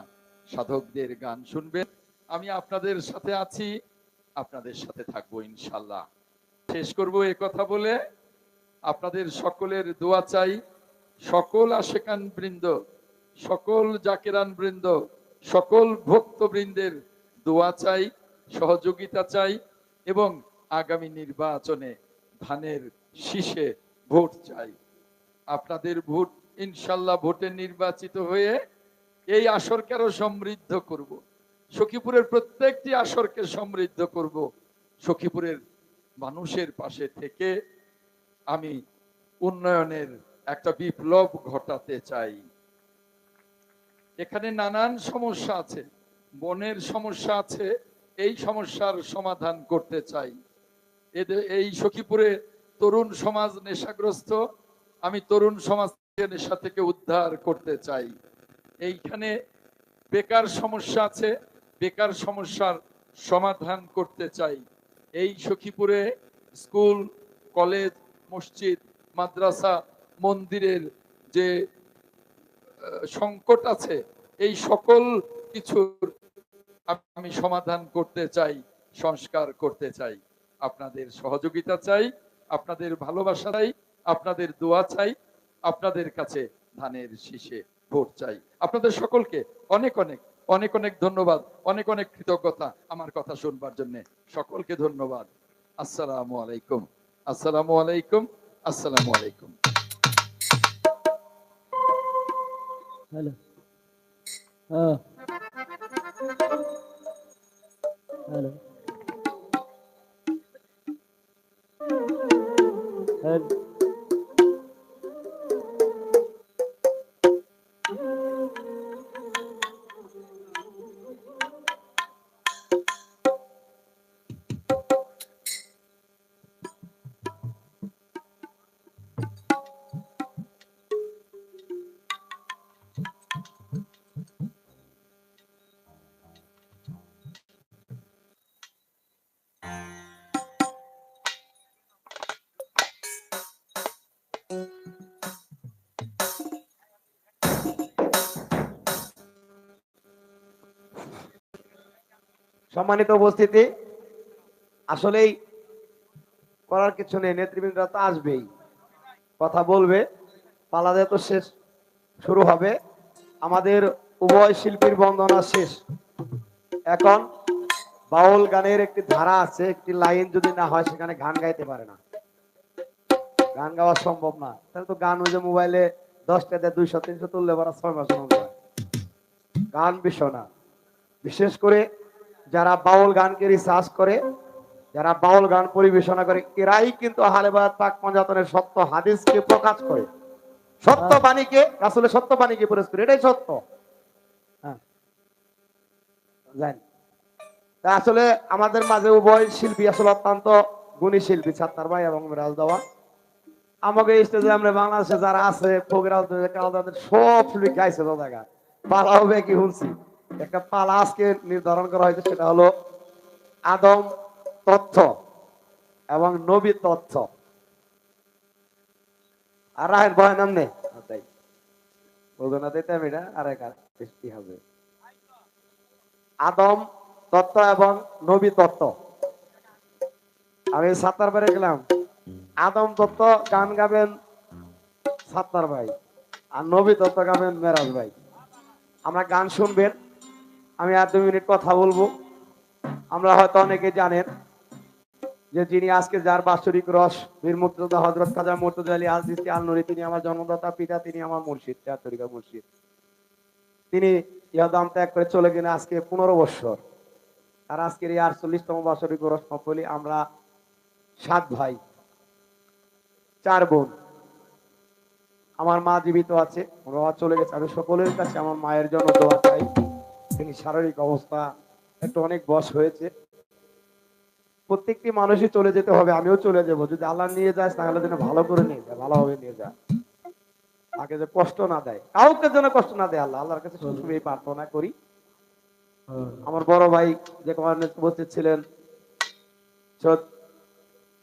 Speaker 8: সাধকদের গান শুনবেন। আমি আপনাদের সাথে আছি, আপনাদের সাথে থাকবো ইনশাল্লাহ। শেষ করব এ কথা বলে, আপনাদের সকলের দোয়া চাই। সকল আশেকান বৃন্দ, সকল জাকেরান বৃন্দ, সকল ভক্তবৃন্দের দোয়া চাই, সহযোগিতা চাই এবং আগামী নির্বাচনে ধানের শীষে ভোট চাই। আপনাদের ভোট ইনশাল্লাহ, ভোটে নির্বাচিত হয়ে এই আসরকে আরো সমৃদ্ধ করব। সখীপুরের প্রত্যেকটি আসরকে সমৃদ্ধ করব। সখীপুরের মানুষের পাশে থেকে আমি উন্নয়নের একটা বিপ্লব ঘটাতে চাই। এখানে নানান সমস্যা আছে, বনের সমস্যা আছে, এই সমস্যার সমাধান করতে চাই। এই সখীপুরে তরুণ সমাজ নেশাগ্রস্ত, আমি তরুণ সমাজকে নেশা থেকে উদ্ধার করতে চাই। এইখানে বেকার সমস্যা আছে, বেকার সমস্যার সমাধান করতে চাই। এই সখীপুরে স্কুল, কলেজ, মসজিদ, মাদ্রাসা, মন্দিরের যে সংকট আছে, এই সকল কিছুর আমি সমাধান করতে চাই, সংস্কার করতে চাই। আপনাদের সহযোগিতা চাই, আপনাদের ভালোবাসা চাই, আপনাদের দোয়া চাই, আপনাদের কাছে ধানের শীষে ভোট চাই। আপনাদের সকলকে অনেক অনেক অনেক অনেক ধন্যবাদ, অনেক অনেক কৃতজ্ঞতা আমার কথা শুনবার জন্য। সকলকে ধন্যবাদ। আসসালামু আলাইকুম, আসসালামু আলাইকুম, আসসালামু আলাইকুম।
Speaker 4: হ্যালো, হ্যাঁ, হ্যালো, হ্যালো।
Speaker 3: সম্মানিত উপস্থিতি, আসলেই করার কিছু নেই, নেতৃবৃন্দরা তো আসবেই, কথা বলবে, পালা যেহেতু শেষ শুরু হবে, আমাদের উভয় শিল্পীর বন্দনা শেষ। এখন বাউল গানের একটি ধারা আছে, একটি লাইন যদি না হয় সেখানে গান গাইতে পারে না, গান গাওয়া সম্ভব না। তাহলে তো গান ওই যে মোবাইলে 10টা দিয়ে 200-300 তুললে পরে 6 মাস গান বিষয় না। বিশেষ করে যারা বাউল গানকে রিসার্চ করে, যারা বাউল গান পরিবেশনা করে, এরাই কিন্তু আহলে বায়াত পাক পঞ্জাতনের সত্য হাদিসকে প্রকাশ করে, সত্য বাণীকে, আসলে সত্য বাণীকে প্রকাশ করে, এটাই সত্য। হ্যাঁ, জানি। তা আসলে আমাদের মাঝে উভয় শিল্পী আসলে অত্যন্ত গুণী শিল্পী, সাত্তার ভাই এবং মিরাজ দেওয়া। আমাকে স্টেজে আমরা বাংলাদেশে যারা আছে ফকিরাজ সব শিল্পী গাইছে তো জায়গা, পালা হবে কি শুনছি। একটা পালা আজকে নির্ধারণ করা হয়েছে, সেটা হলো আদম তথ্য এবং নবী তথ্য। আর রাহেন ভয় নামনে তাই বলবে না, দিতে আমি এটা আর এক বৃষ্টি হবে। আদম তত্ত্ব এবং নবী তত্ত্ব। আমি সাত্তার বারে গেলাম, আদম তত্ত্ব গান গাবেন সাত্তার ভাই, আর নবী তত্ত্ব গাবেন মেরাজ ভাই। আমরা গান শুনবেন, আমি আর 2 মিনিট কথা বলবো। আমরা হয়তো অনেকে জানেন যে যিনি আজকে যার বাৎসরিক রস, বীর মুক্তিযোদ্ধা হযরত খাজা মুর্তজা আলী আল চিশতি আল নুরী, তিনি আমার জন্মদাতা পিতা, তিনি আমার মুর্শিদ, চার তরিকা মুর্শিদ। তিনি ইহদাম ত্যাগ করে চলে গেলেন আজকে 15 বছর। আর আজকের এই 48তম বাৎসরিক রস মাহফিলে আমরা 7 ভাই 4 বোন। আমার মা জীবিত আছে, বাবা চলে গেছে। আমি সকলের কাছে আমার মায়ের জন্য দোয়া চাই। তিনি শারীরিক অবস্থা একটু অনেক বয়স হয়েছে, প্রত্যেকটি মানুষই চলে যেতে হবে, আমিও চলে যাব। যদি আল্লাহ নিয়ে যায় তাহলে যেন ভালো করে নিয়ে যায়, ভালোভাবে নিয়ে যায়, তাকে যে কষ্ট না দেয়, কাউকে যেন কষ্ট না দেয়। আল্লাহর কাছে সবসময় এই প্রার্থনা করি। আমার বড় ভাই যে উপস্থিত ছিলেন, সৈয়দ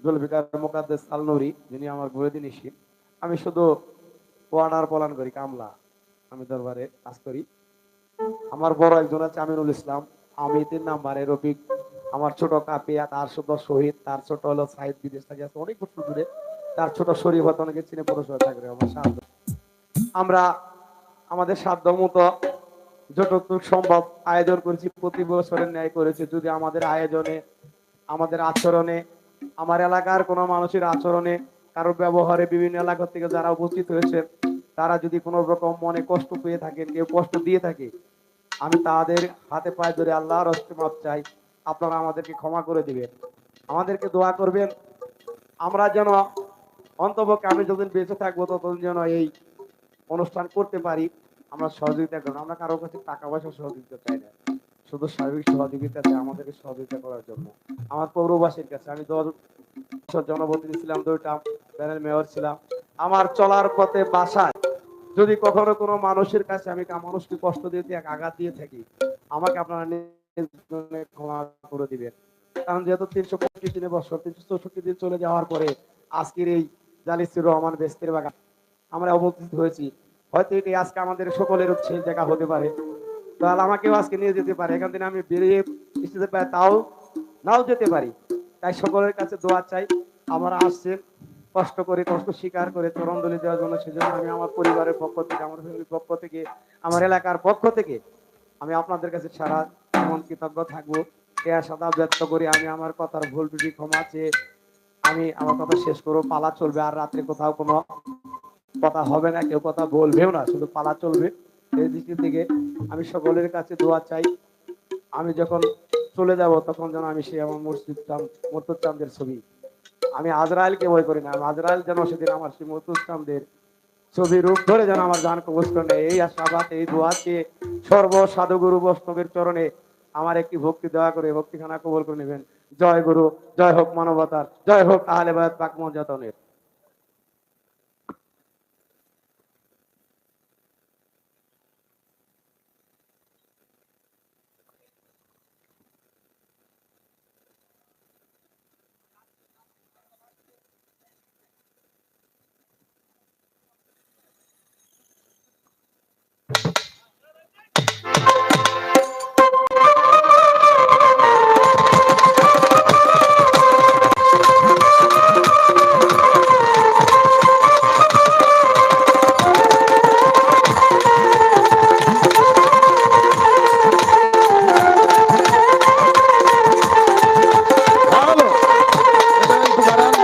Speaker 3: জুলফিকার মুকাদ্দেস আল নুরী, যিনি আমার গুরুদিন ইসি। আমি শুধু ওয়ার্ডার প্রদান করি, কামলা, আমি দরবারে কাজ করি। আমার বড় একজন আছে আমিনুল ইসলাম, আমি 3 নাম্বারে, রফিক আমার ছোট কাপিয়া, তার ছোট শহীদ, তার ছোট হলো সাহিদ, বিদেশ থেকে আছে অনেক বছর দূরে, তার ছোট শরীফ হয়তো অনেকে চিনে, পৌরসভা থাকবে। আমার সাধ্য, আমরা আমাদের সাধ্য মতো যতটুকু সম্ভব আয়োজন করেছি, প্রতি বছরের ন্যায় করেছি। যদি আমাদের আয়োজনে, আমাদের আচরণে, আমার এলাকার কোনো মানুষের আচরণে, কারো ব্যবহারে, বিভিন্ন এলাকা থেকে যারা উপস্থিত হয়েছে, তারা যদি কোনো রকম মনে কষ্ট পেয়ে থাকেন, কেউ কষ্ট দিয়ে থাকে, আমি তাদের হাতে পায়ে ধরে আল্লাহর হস্তে মাপ চাই, আপনারা আমাদেরকে ক্ষমা করে দিবেন, আমাদেরকে দোয়া করবেন। আমরা যেন অন্তপক্ষে, আমি যতদিন বেঁচে থাকবো ততদিন যেন এই অনুষ্ঠান করতে পারি, আমরা সহযোগিতা করবো, আমরা কারোর কাছে টাকা পয়সা সহযোগিতা চাই না, শুধু সার্বিক সহযোগিতা চাই আমাদেরকে সহযোগিতা করার জন্য। আমার পৌরবাসীর কাছে আমি 10 বছর জনপ্রতিনিধি ছিলাম, 2টা প্যানেল মেয়র ছিলাম। আমার চলার পথে বাসায় যদি কখনো কোনো মানুষের কাছে আমি মানুষকে কষ্ট দিতে আঘাত দিয়ে থাকি, আমাকে আপনারা ক্ষমা করে দিবেন। কারণ যেহেতু 365 দিনে বছর 364 দিন চলে যাওয়ার পরে আজকের এই জালিসুর রহমান বেস্তের বাগান আমরা উপস্থিত হয়েছি, হয়তো এটি আজকে আমাদের সকলের উৎসের জায়গা হতে পারে, তাহলে আমাকেও আজকে নিয়ে যেতে পারে, এখান থেকে আমি বেরিয়ে যেতে পারি, তাও নাও যেতে পারি। তাই সকলের কাছে দোয়া চাই, আমরা আসছেন কষ্ট করে, কষ্ট স্বীকার করে চরণদলি দেওয়ার জন্য, সেজন্য আমি আমার পরিবারের পক্ষ থেকে, আমার ফ্যামিলির পক্ষ থেকে, আমার এলাকার পক্ষ থেকে আমি আপনাদের কাছে সারা জীবন কৃতজ্ঞ থাকবো। এ আশা ব্যক্ত করি আমি আমার কথার ভুল ত্রুটি ক্ষমা চেয়ে আমি আমার কথা শেষ করবো। পালা চলবে, আর রাত্রে কোথাও কোনো কথা হবে না, কেউ কথা বলবেও না, শুধু পালা চলবে। এই দিক থেকে আমি সকলের কাছে দোয়া চাই, আমি যখন চলে যাব তখন যেন আমি সেই আমার মরতুদ চাঁদের ছবি, আমি আজরাইলকে ভয় করি না, আজরাইল যেন সেদিন আমার সেই মরতুদ চাঁদের ছবি রূপ ধরে যেন আমার জান কবজ করে নেয়, এই আশাবাদ, এই দোয়াকে সর্ব সাধুগুরু বৈষ্ণবের চরণে আমার একটি ভক্তি দয়া করে ভক্তিখানা কবল করে নেবেন। জয় গুরু, জয় হোক মানবতার, জয় হোক আহলে বায়াত পাক মর্যাদনের।
Speaker 1: ভালো, এটা একটু বাড়ান।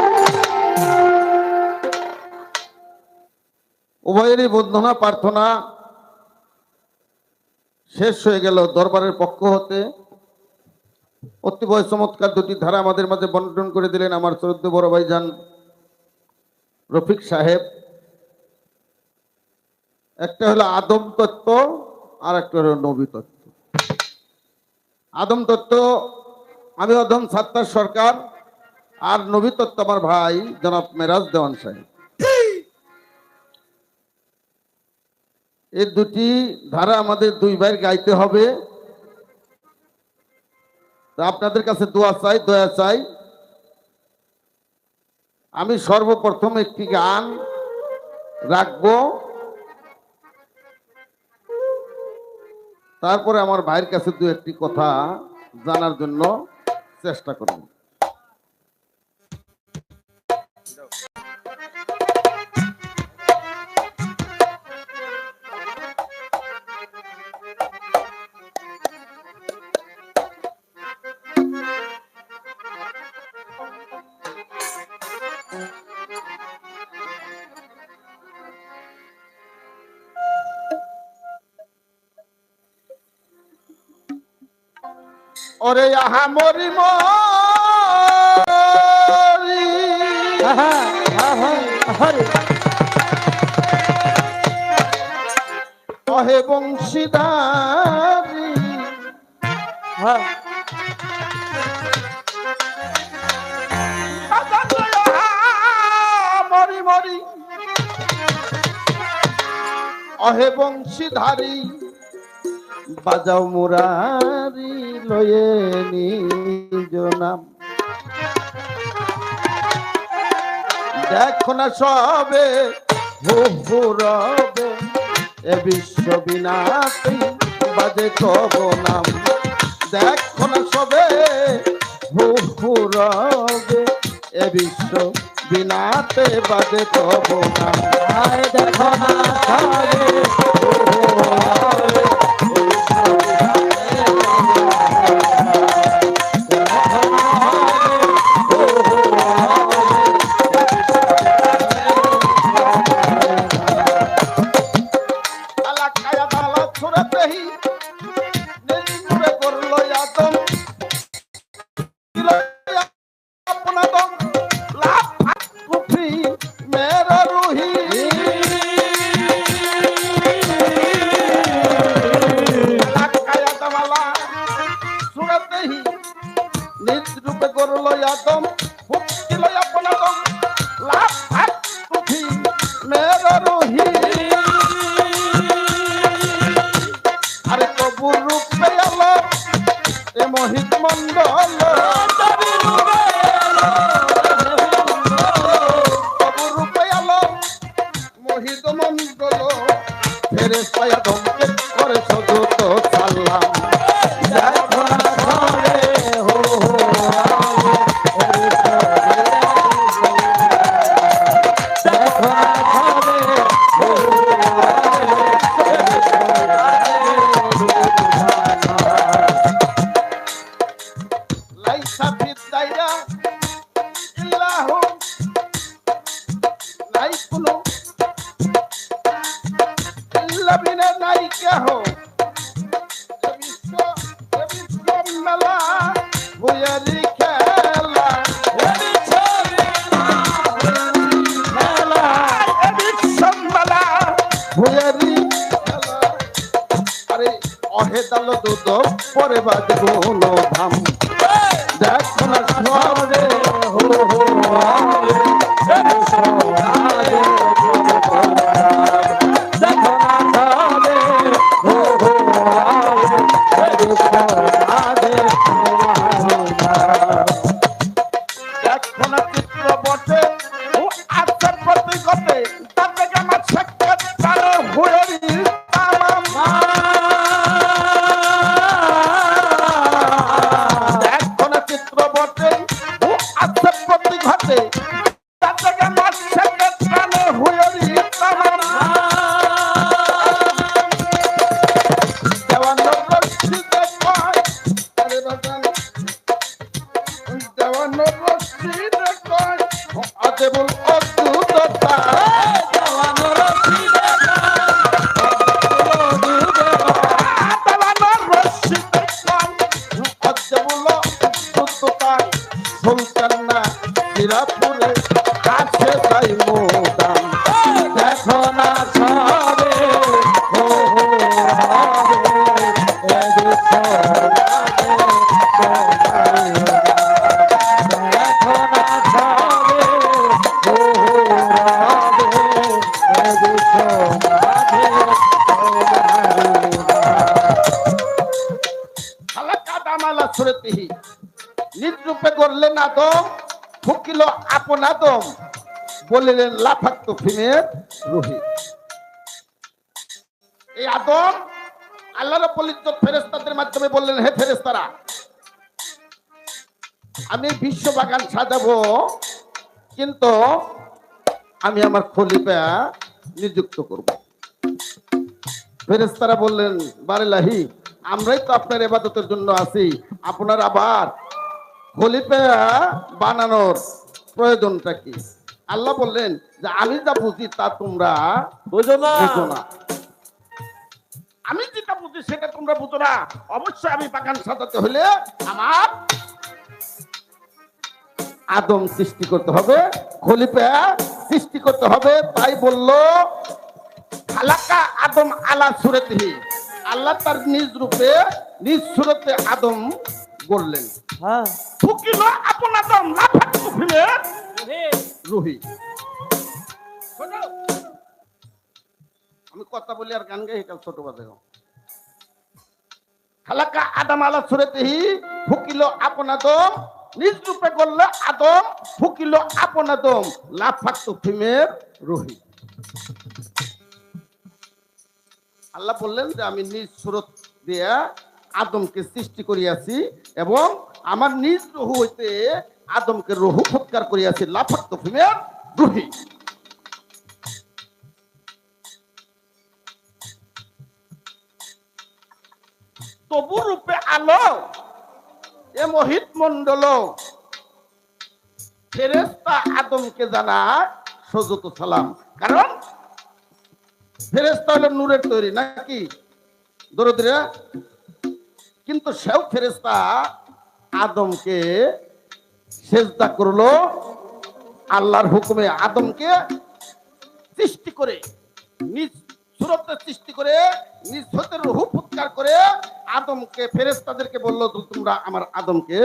Speaker 1: উভয়েরই বন্ধনা প্রার্থনা শেষ হয়ে গেল দরবারের পক্ষ হতে। অতীব চমৎকার দুটি ধারা আমাদের মাঝে বন্টন করে দিলেন আমার শ্রদ্ধেয় বড় ভাইজান রফিক সাহেব। একটা হলো আদম তত্ত্ব, আর একটা হলো নবী তত্ত্ব। আদম তত্ত্ব আমি অধম সাত্তার সরকার, আর নবী তত্ত্ব আমার ভাই জনাব মেরাজ দেওয়ান সাহেব। এই দুটি ধারা আমাদের দুই ভাইয়ের গাইতে হবে। তা আপনাদের কাছে দোয়া চাই, দয়া চাই। আমি সর্বপ্রথম একটি গান রাখবো, তারপরে আমার ভাইয়ের কাছে দু একটি কথা জানার জন্য চেষ্টা করব। ওরে আহা মরি মরি, অহে বংশীদারি, মরি মরি অহে বংশীধারী, বাজাও মুরারি লয়ে নিজ নাম। দেখো না সবে হু রবে, এ বিশ্ব বিনাশী বাজে তব নাম। দেখো না সবে হু রবে, এ বিশ্ব বিনাতে বাজে তব নাম। দেখো না সবে আদম ফুকিল আপন আদম লাভ ভাগ তুফি মেরা রুহি আরে কবুর রূপে আলো এ মোহিত মন্ডল কবুর রূপে আলো মোহিত মন্ডল ফেরেশতা আদমকে করে সজত সালাম দেখো না ঘরে হো হো দেখো না ঘরে হো লাইসা ফিদ দাইরা ইল্লাহু নাই কোনো ইল্লা বিনা নাই কেহ বিশ্ব মেলা ভুয়ারি খেলা ভুয়ারি খেলা আরে অহেদাল দুধ পরে বাজবো ধাম দেখো না সরে হো হো আরে দেখো না সরে হো হো দেখো না চিত্র বটে ও আচার প্রতি ঘটে তার থেকে আমার সাক্ষাৎ কারো হুয়ারি তামাম দেখো না চিত্র বটে ও আচার প্রতি ঘটে তার থেকে আমার সাক্ষাৎ কারো হুয়ারি তামাম দেওয়ানোর রশিদে কয় আরে বাজান দেওয়ানোর রশিদে কয় আদেবুল অদ্ভুততা দেওয়ানোর রশিদে দেওয়ানোর রশিদে কয় আদেবুল অদ্ভুততা সুলতান না মিরাপুরে কাছে যাই মোদাম দেখো না সবে হো হো নিজ রূপে করলেন আদম ফুকিল আপন আদম বলিলেন লাফাক্ত ফিমের রুহি এই আদম আল্লাহর পবিত্র ফেরেশতাদের মাধ্যমে বললেন হে ফেরেশতারা আমি বিশ্ব বাগান সাজাবো কিন্তু আমি আমার খলিফা নিযুক্ত করব ফেরেশতারা বললেন বারেলাহি আমরাই তো আপনার ইবাদতের জন্য আছি আপনার আবার খলিফা বানানোর প্রয়োজনটা কি আল্লাহ বললেন যে আমি যা বুঝি তা তোমরা বুঝো না আমি যেটা বুঝি সেটা তোমরা বুঝো না অবশ্যই আমি বাগান সাজাতে হলে আমার আদম সৃষ্টি করতে হবে খলিফা সৃষ্টি করতে হবে তাই বললো খালাকা আদম আলা সুরতিহি আল্লাহ তার নিজ রূপে নিজ সুরতে আদম বললেন
Speaker 2: হ্যাঁ
Speaker 1: ফুকিল আপন আদম লাফাক্তু ফিলে রুহি আমি কথা বলি আর গান গাই এটা ছোট বাজে খালাকা আদম আলা সুরতিহি ফুকিল আপন আদম নিজ রূপে করলে আদম ফুকিল আপন আদম লাফাক্তু ফিমের রুহি আল্লাহ বললেন যে আমি নিজ সুরত দিয়া আদমকে সৃষ্টি করিয়াছি এবং আমার নিজ রহু হইতে আদমকে রহু ফুৎকার করিয়াছি লাফাক্ত ফিমের রুহি তবু রূপে আলো এ মোহিত মন্ডল ফেরেশতা আদমকে জানা সজত সালাম কারণ ফেরেশতা হলো নূরের তৈরি নাকি দরদিরা কিন্তু সেও ফেরেশতা আদমকে সেজদা করলো আল্লাহর হুকুমে আদমকে সৃষ্টি করে নিজ সুরতে সৃষ্টি করে নিজ হতে রূহ ফুৎকার করে আদমকে ফেরেশতাদেরকে বললো তোমরা আমার আদমকে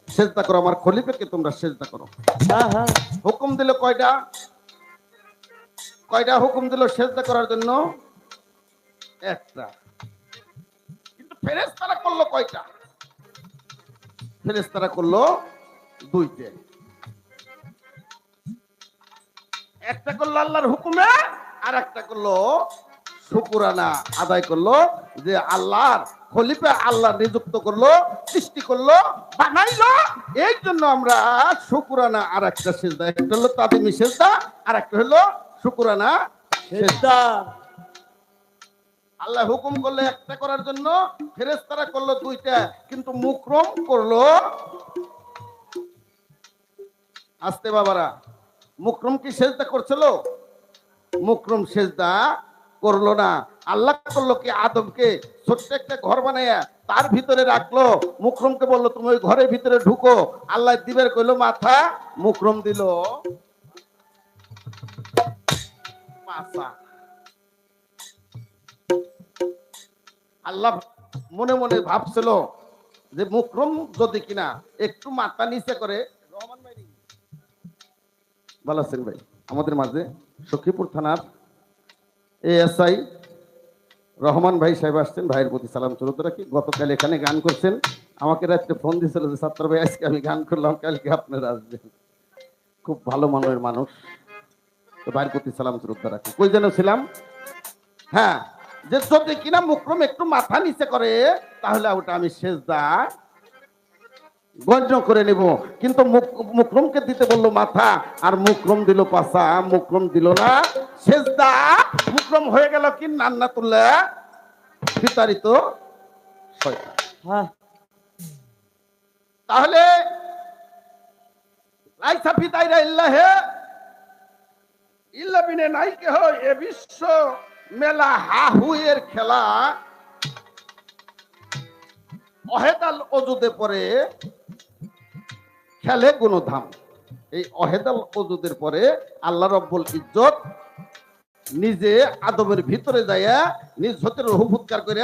Speaker 1: সেজদা করো, আমার খলিফাকে তোমরা সেজদা করো।
Speaker 4: হ্যাঁ হ্যাঁ
Speaker 1: হুকুম দিল কয়টা? কয়টা হুকুম দিল সেজদা করার জন্য? একটা। কিন্তু ফেরেশতারা করলো কয়টা? ফেরেশতারা করলো দুইটা। একটা করলো আল্লাহর হুকুমে, আর একটা করলো শুকরানা আদায় করলো, যে আল্লাহর খলিফা আল্লাহ নিযুক্ত করলো, সৃষ্টি করলো, বানাইলো। এই জন্য আমরা শুকরানা আর একটা সেজদা, একটা হলো তাদিমি সেজদা, আর একটা হলো শুকরানা সেজদা। আল্লাহ হুকুম করলে একটা করার জন্য, ফেরেশতারা করলো দুইটা, কিন্তু মুকরম করলো। আস্তে বাবারা, মুকরম কি সেজদা করছিল? মুকরম সেজদা করলো না। আল্লাহ করলো কি, আদমকে ছোট্ট একটা ঘর বানাইয়া তার ভিতরে রাখলো। মুকরমকে বললো তুমি ওই ঘরের ভিতরে ঢুকো। আল্লাহ দিবের কইলো মাথা, মুকরম দিল পাছা। আল্লাহ মনে মনে ভাবছিল যে মুকরম যদি কিনা একটু মাথা নিচে করে। রহমান ভাই ভালো আছেন ভাই? আমাদের মাঝে সখীপুর থানার এএসআই রহমান ভাই সাহেব আসছেন, ভাইয়ের প্রতি সালাম চলত রাখি। গতকাল এখানে গান করছেন, আমাকে রাত্রে ফোন দিয়েছিল যে ছাত্র ভাই আজকে আমি গান করলাম, কালকে আপনারা আসবেন। খুব ভালো মানের মানুষ, তো ভাইয়ের প্রতি সালাম চলত রাখি। কই যেন ছিলাম? হ্যাঁ, যে যদি কিনা মুকরম একটু মাথা নিচে করে তাহলে ওটা আমি সেজদা গণ্য করে নিব। কিন্তু মুকরমকে দিতে বললো মাথা, আর মুকরম দিল পাছা, মুকরম দিল না সেজদা। মুকরম হয়ে গেল কি নান্নাতুল্লাহ বিতাড়িত শয়তান।
Speaker 4: হ্যাঁ
Speaker 1: তাহলে লাইসা ফিদাইরা ইল্লাহে ইল্লা বিনে নাই কেহ, এ বিশ্ব মেলা হাহুয়ের খেলা অহেদাল অজুদে পরে খেলে গুণধাম। এই অহেদাল অজুদের পরে আল্লাহ রব্বুল ইজ্জত নিজে আদমের ভিতরে যাইয়া নিজ হতে রূহ ফুৎকার করে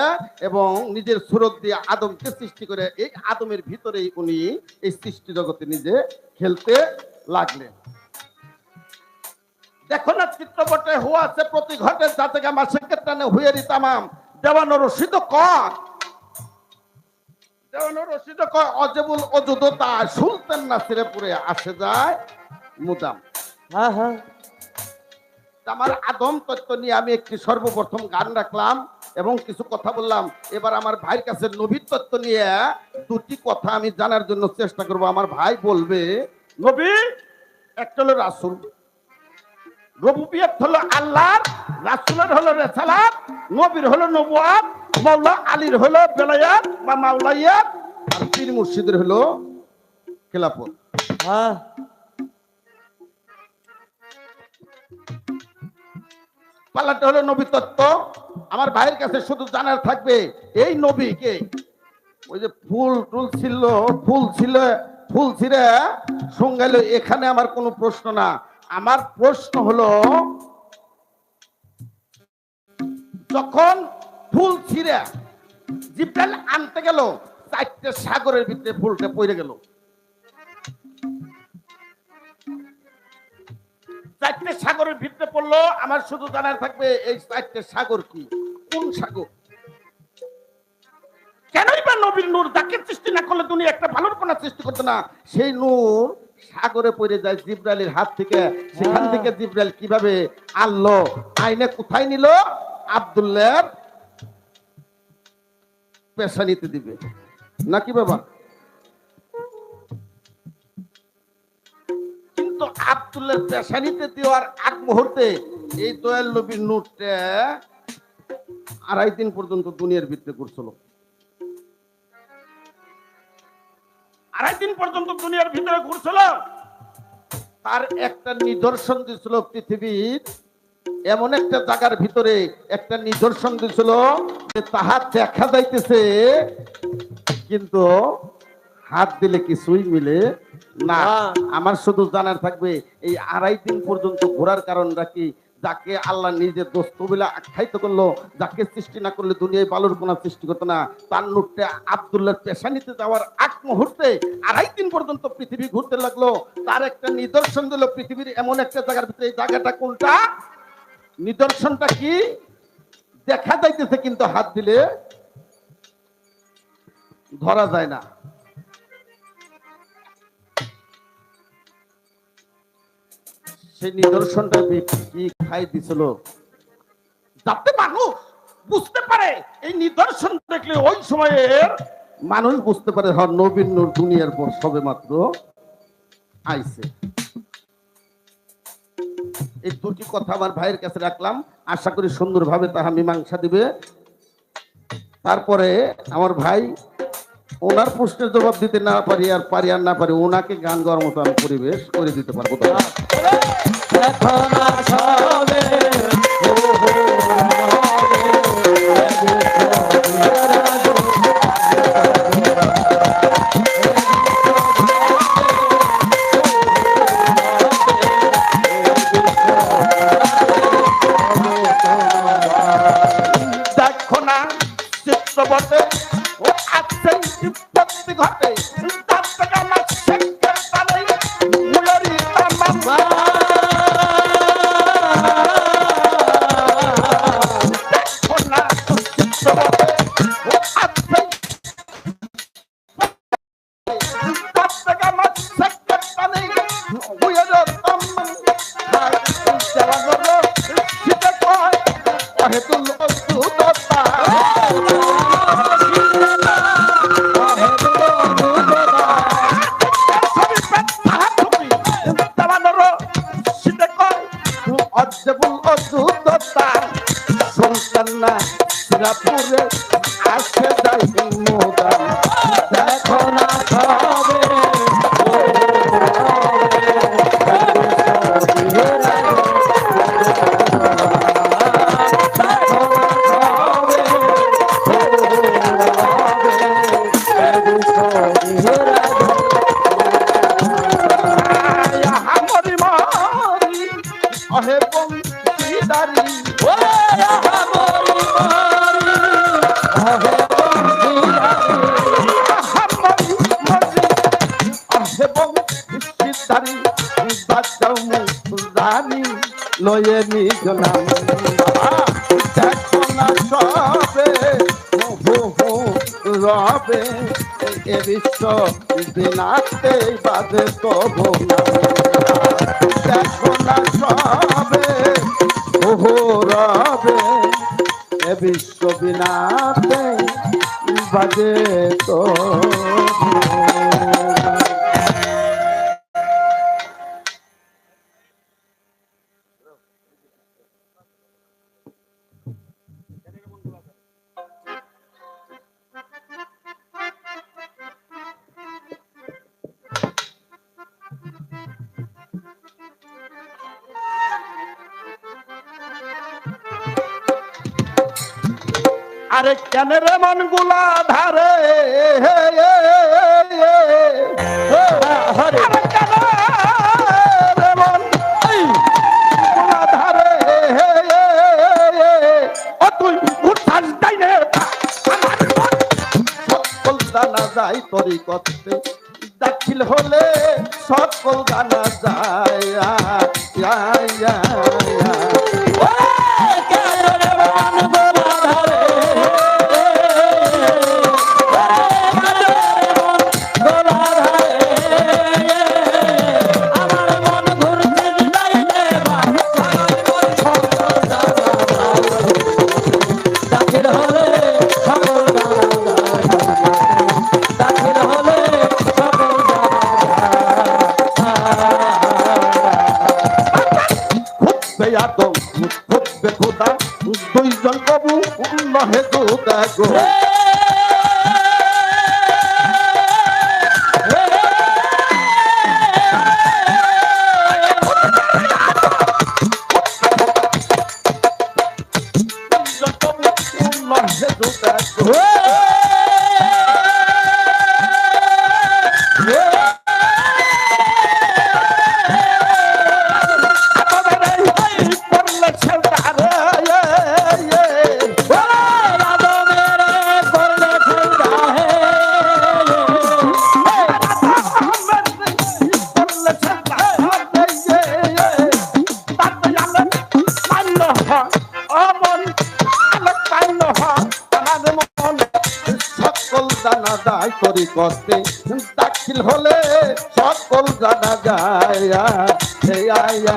Speaker 1: এবং নিজের সুরত দিয়ে আদমকে সৃষ্টি করে এই আদমের ভিতরেই উনি এই সৃষ্টি জগতে নিজে খেলতে লাগলেন। দেখো না চিত্রপটে হুয়া আছে প্রতি ঘটে যাতে মাসে টানে হুয়েরি তামাম দেওয়ানো রশিদ কর, দেওয়ানো রশিদ কয় অজেবুল অজুদতা সুলতান নাসিরে পুরে আসে যায় মুদাম।
Speaker 4: হ্যাঁ হ্যাঁ
Speaker 1: আমার আদম তত্ত্ব নিয়ে আমি একটি সর্বপ্রথম গান রাখলাম এবং কিছু কথা বললাম। এবার আমার ভাইয়ের কাছে নবীর তত্ত্ব নিয়ে দুটি কথা আমি জানার জন্য চেষ্টা করব। আমার ভাই বলবে নবী একটা হলো রাসূল, রবুবিয়ত হলো আল্লাহর, রাসূলের হলো রিসালাত, নবীর হলো নবুয়ত, মাওলা আলীর হলো বেলায়াত বা মাওলাইয়াত, আর পীর মুর্শিদের হলো খেলাফত।
Speaker 4: হ্যাঁ
Speaker 1: পাল্লাটা হলো নবী তত্ত্ব। আমার ভাইয়ের কাছে শুধু জানার থাকবে এই নবীকে, ওই যে ফুল টুল ছিল, ফুল ছিল, ফুল ছিঁড়ে সঙ্গাইল, এখানে আমার কোনো প্রশ্ন না। আমার প্রশ্ন হলো যখন ফুল ছিঁড়ে জিব্রাইল আনতে গেল, চারটে সাগরের ভিতরে ফুলটা পড়ে গেল। চারটে সাগরের ভিতরে পড়লো। আমার শুধু জানার থাকবে এই চারটে সাগর কি, কোন সাগর? কেনই বা নবীর নূর যাকে সৃষ্টি না করলে দুনিয়া একটা ভালোর কোনা সৃষ্টি করতো না, সেই নূর সাগরে পড়ে যায় জিব্রাইলের হাত থেকে। সেখান থেকে জিব্রাইল কিভাবে আনলো, আইনে কোথায় নিল? আব্দুল্লাহর পেশানিতে দিবে নাকি বাবা? কিন্তু আব্দুল্লাহর পেশানিতে দেওয়ার আগ মুহূর্তে এই দয়াল নবীর নূরটা 2.5 দিন পর্যন্ত দুনিয়ার ভিতরে ঘুরছিল। 2.5 দিন পর্যন্ত দুনিয়ার ভিতরে ঘুরছিল। তার একটা নিদর্শন দিছিল পৃথিবীর এমন একটা জায়গার ভিতরে, একটা নিদর্শন দিছিল যে তাহা দেখা যাইতেছে কিন্তু হাত দিলে কিছুই মিলে না। আমার শুধু জানার থাকবে এই 2.5 দিন পর্যন্ত ঘোরার কারণটা কি? যাকে আল্লাহ নিজের দোস্ত বলে আখ্যায়িত করলো, যাকে সৃষ্টি না করলে দুনিয়ায় বালুর কোনা সৃষ্টি করতো না, তার নূরটা আব্দুল্লাহর পেশানিতে যাওয়ার আগ মুহূর্তে 2.5 দিন পর্যন্ত পৃথিবী ঘুরতে লাগলো। তার একটা নিদর্শন দিল পৃথিবীর এমন একটা জায়গার ভিতরে। এই জায়গাটা কোনটা? নিদর্শনটা কি? দেখা যাইতেছে কিন্তু হাত দিলে ধরা যায় না। সেই নিদর্শনটা কি খাই দিছিল, যাতে মানুষ বুঝতে পারে। এই নিদর্শন দেখলে ওই সময়ের মানুষ বুঝতে পারে হ্যাঁ নবীন নূর দুনিয়ার পর সবে মাত্র আইছে। এই দুটি কথা আমার ভাইয়ের কাছে রাখলাম, আশা করি সুন্দরভাবে তাহা মীমাংসা দিবে। তারপরে আমার ভাই ওনার প্রশ্নের জবাব দিতে না পারি আর না পারি, ওনাকে গান গাওয়ার মতো আমি পরিবেশ করে দিতে পারবো। দেখো না চিত্রপটে ও আছে বিপত্তি ঘটে, তার থেকে আমার শেখের তালে মুলারি তামাম। দেখো না চিত্রপটে ও আছে, তার থেকে আমার শেখের তালে মুলারি তামাম। চালানো সেটা কয় হেতু সুদতা সন্তানা সিরাপুরে আসে যাই মোদান। দেখো না সবে লয়ে নিজ নাম। দেখো না সবে রবে এ বিশ্ব বিনাতে বাদে তবু না। দেখো না সবে রবে এ বিশ্ব বিনাতে বাদে তবু। আরে কেন রে মন গুলা ধারে, আরে কেন রে মন গুলা ধারে, ও তুই উঠাস ডাইনে আমার মন সকল জানা যায় তরি করতে, দাখিল হলে সকল জানা যায়। দুইজন কবু নহে দুদা গো, করলে জানা যায় করি কষ্টে দাখিল হলে সকল জানা যায় এই আয়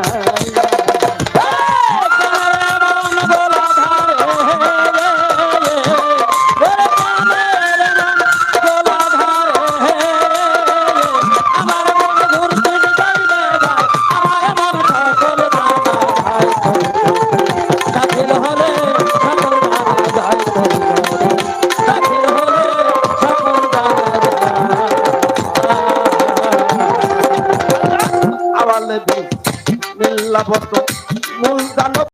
Speaker 1: মিল্লাবত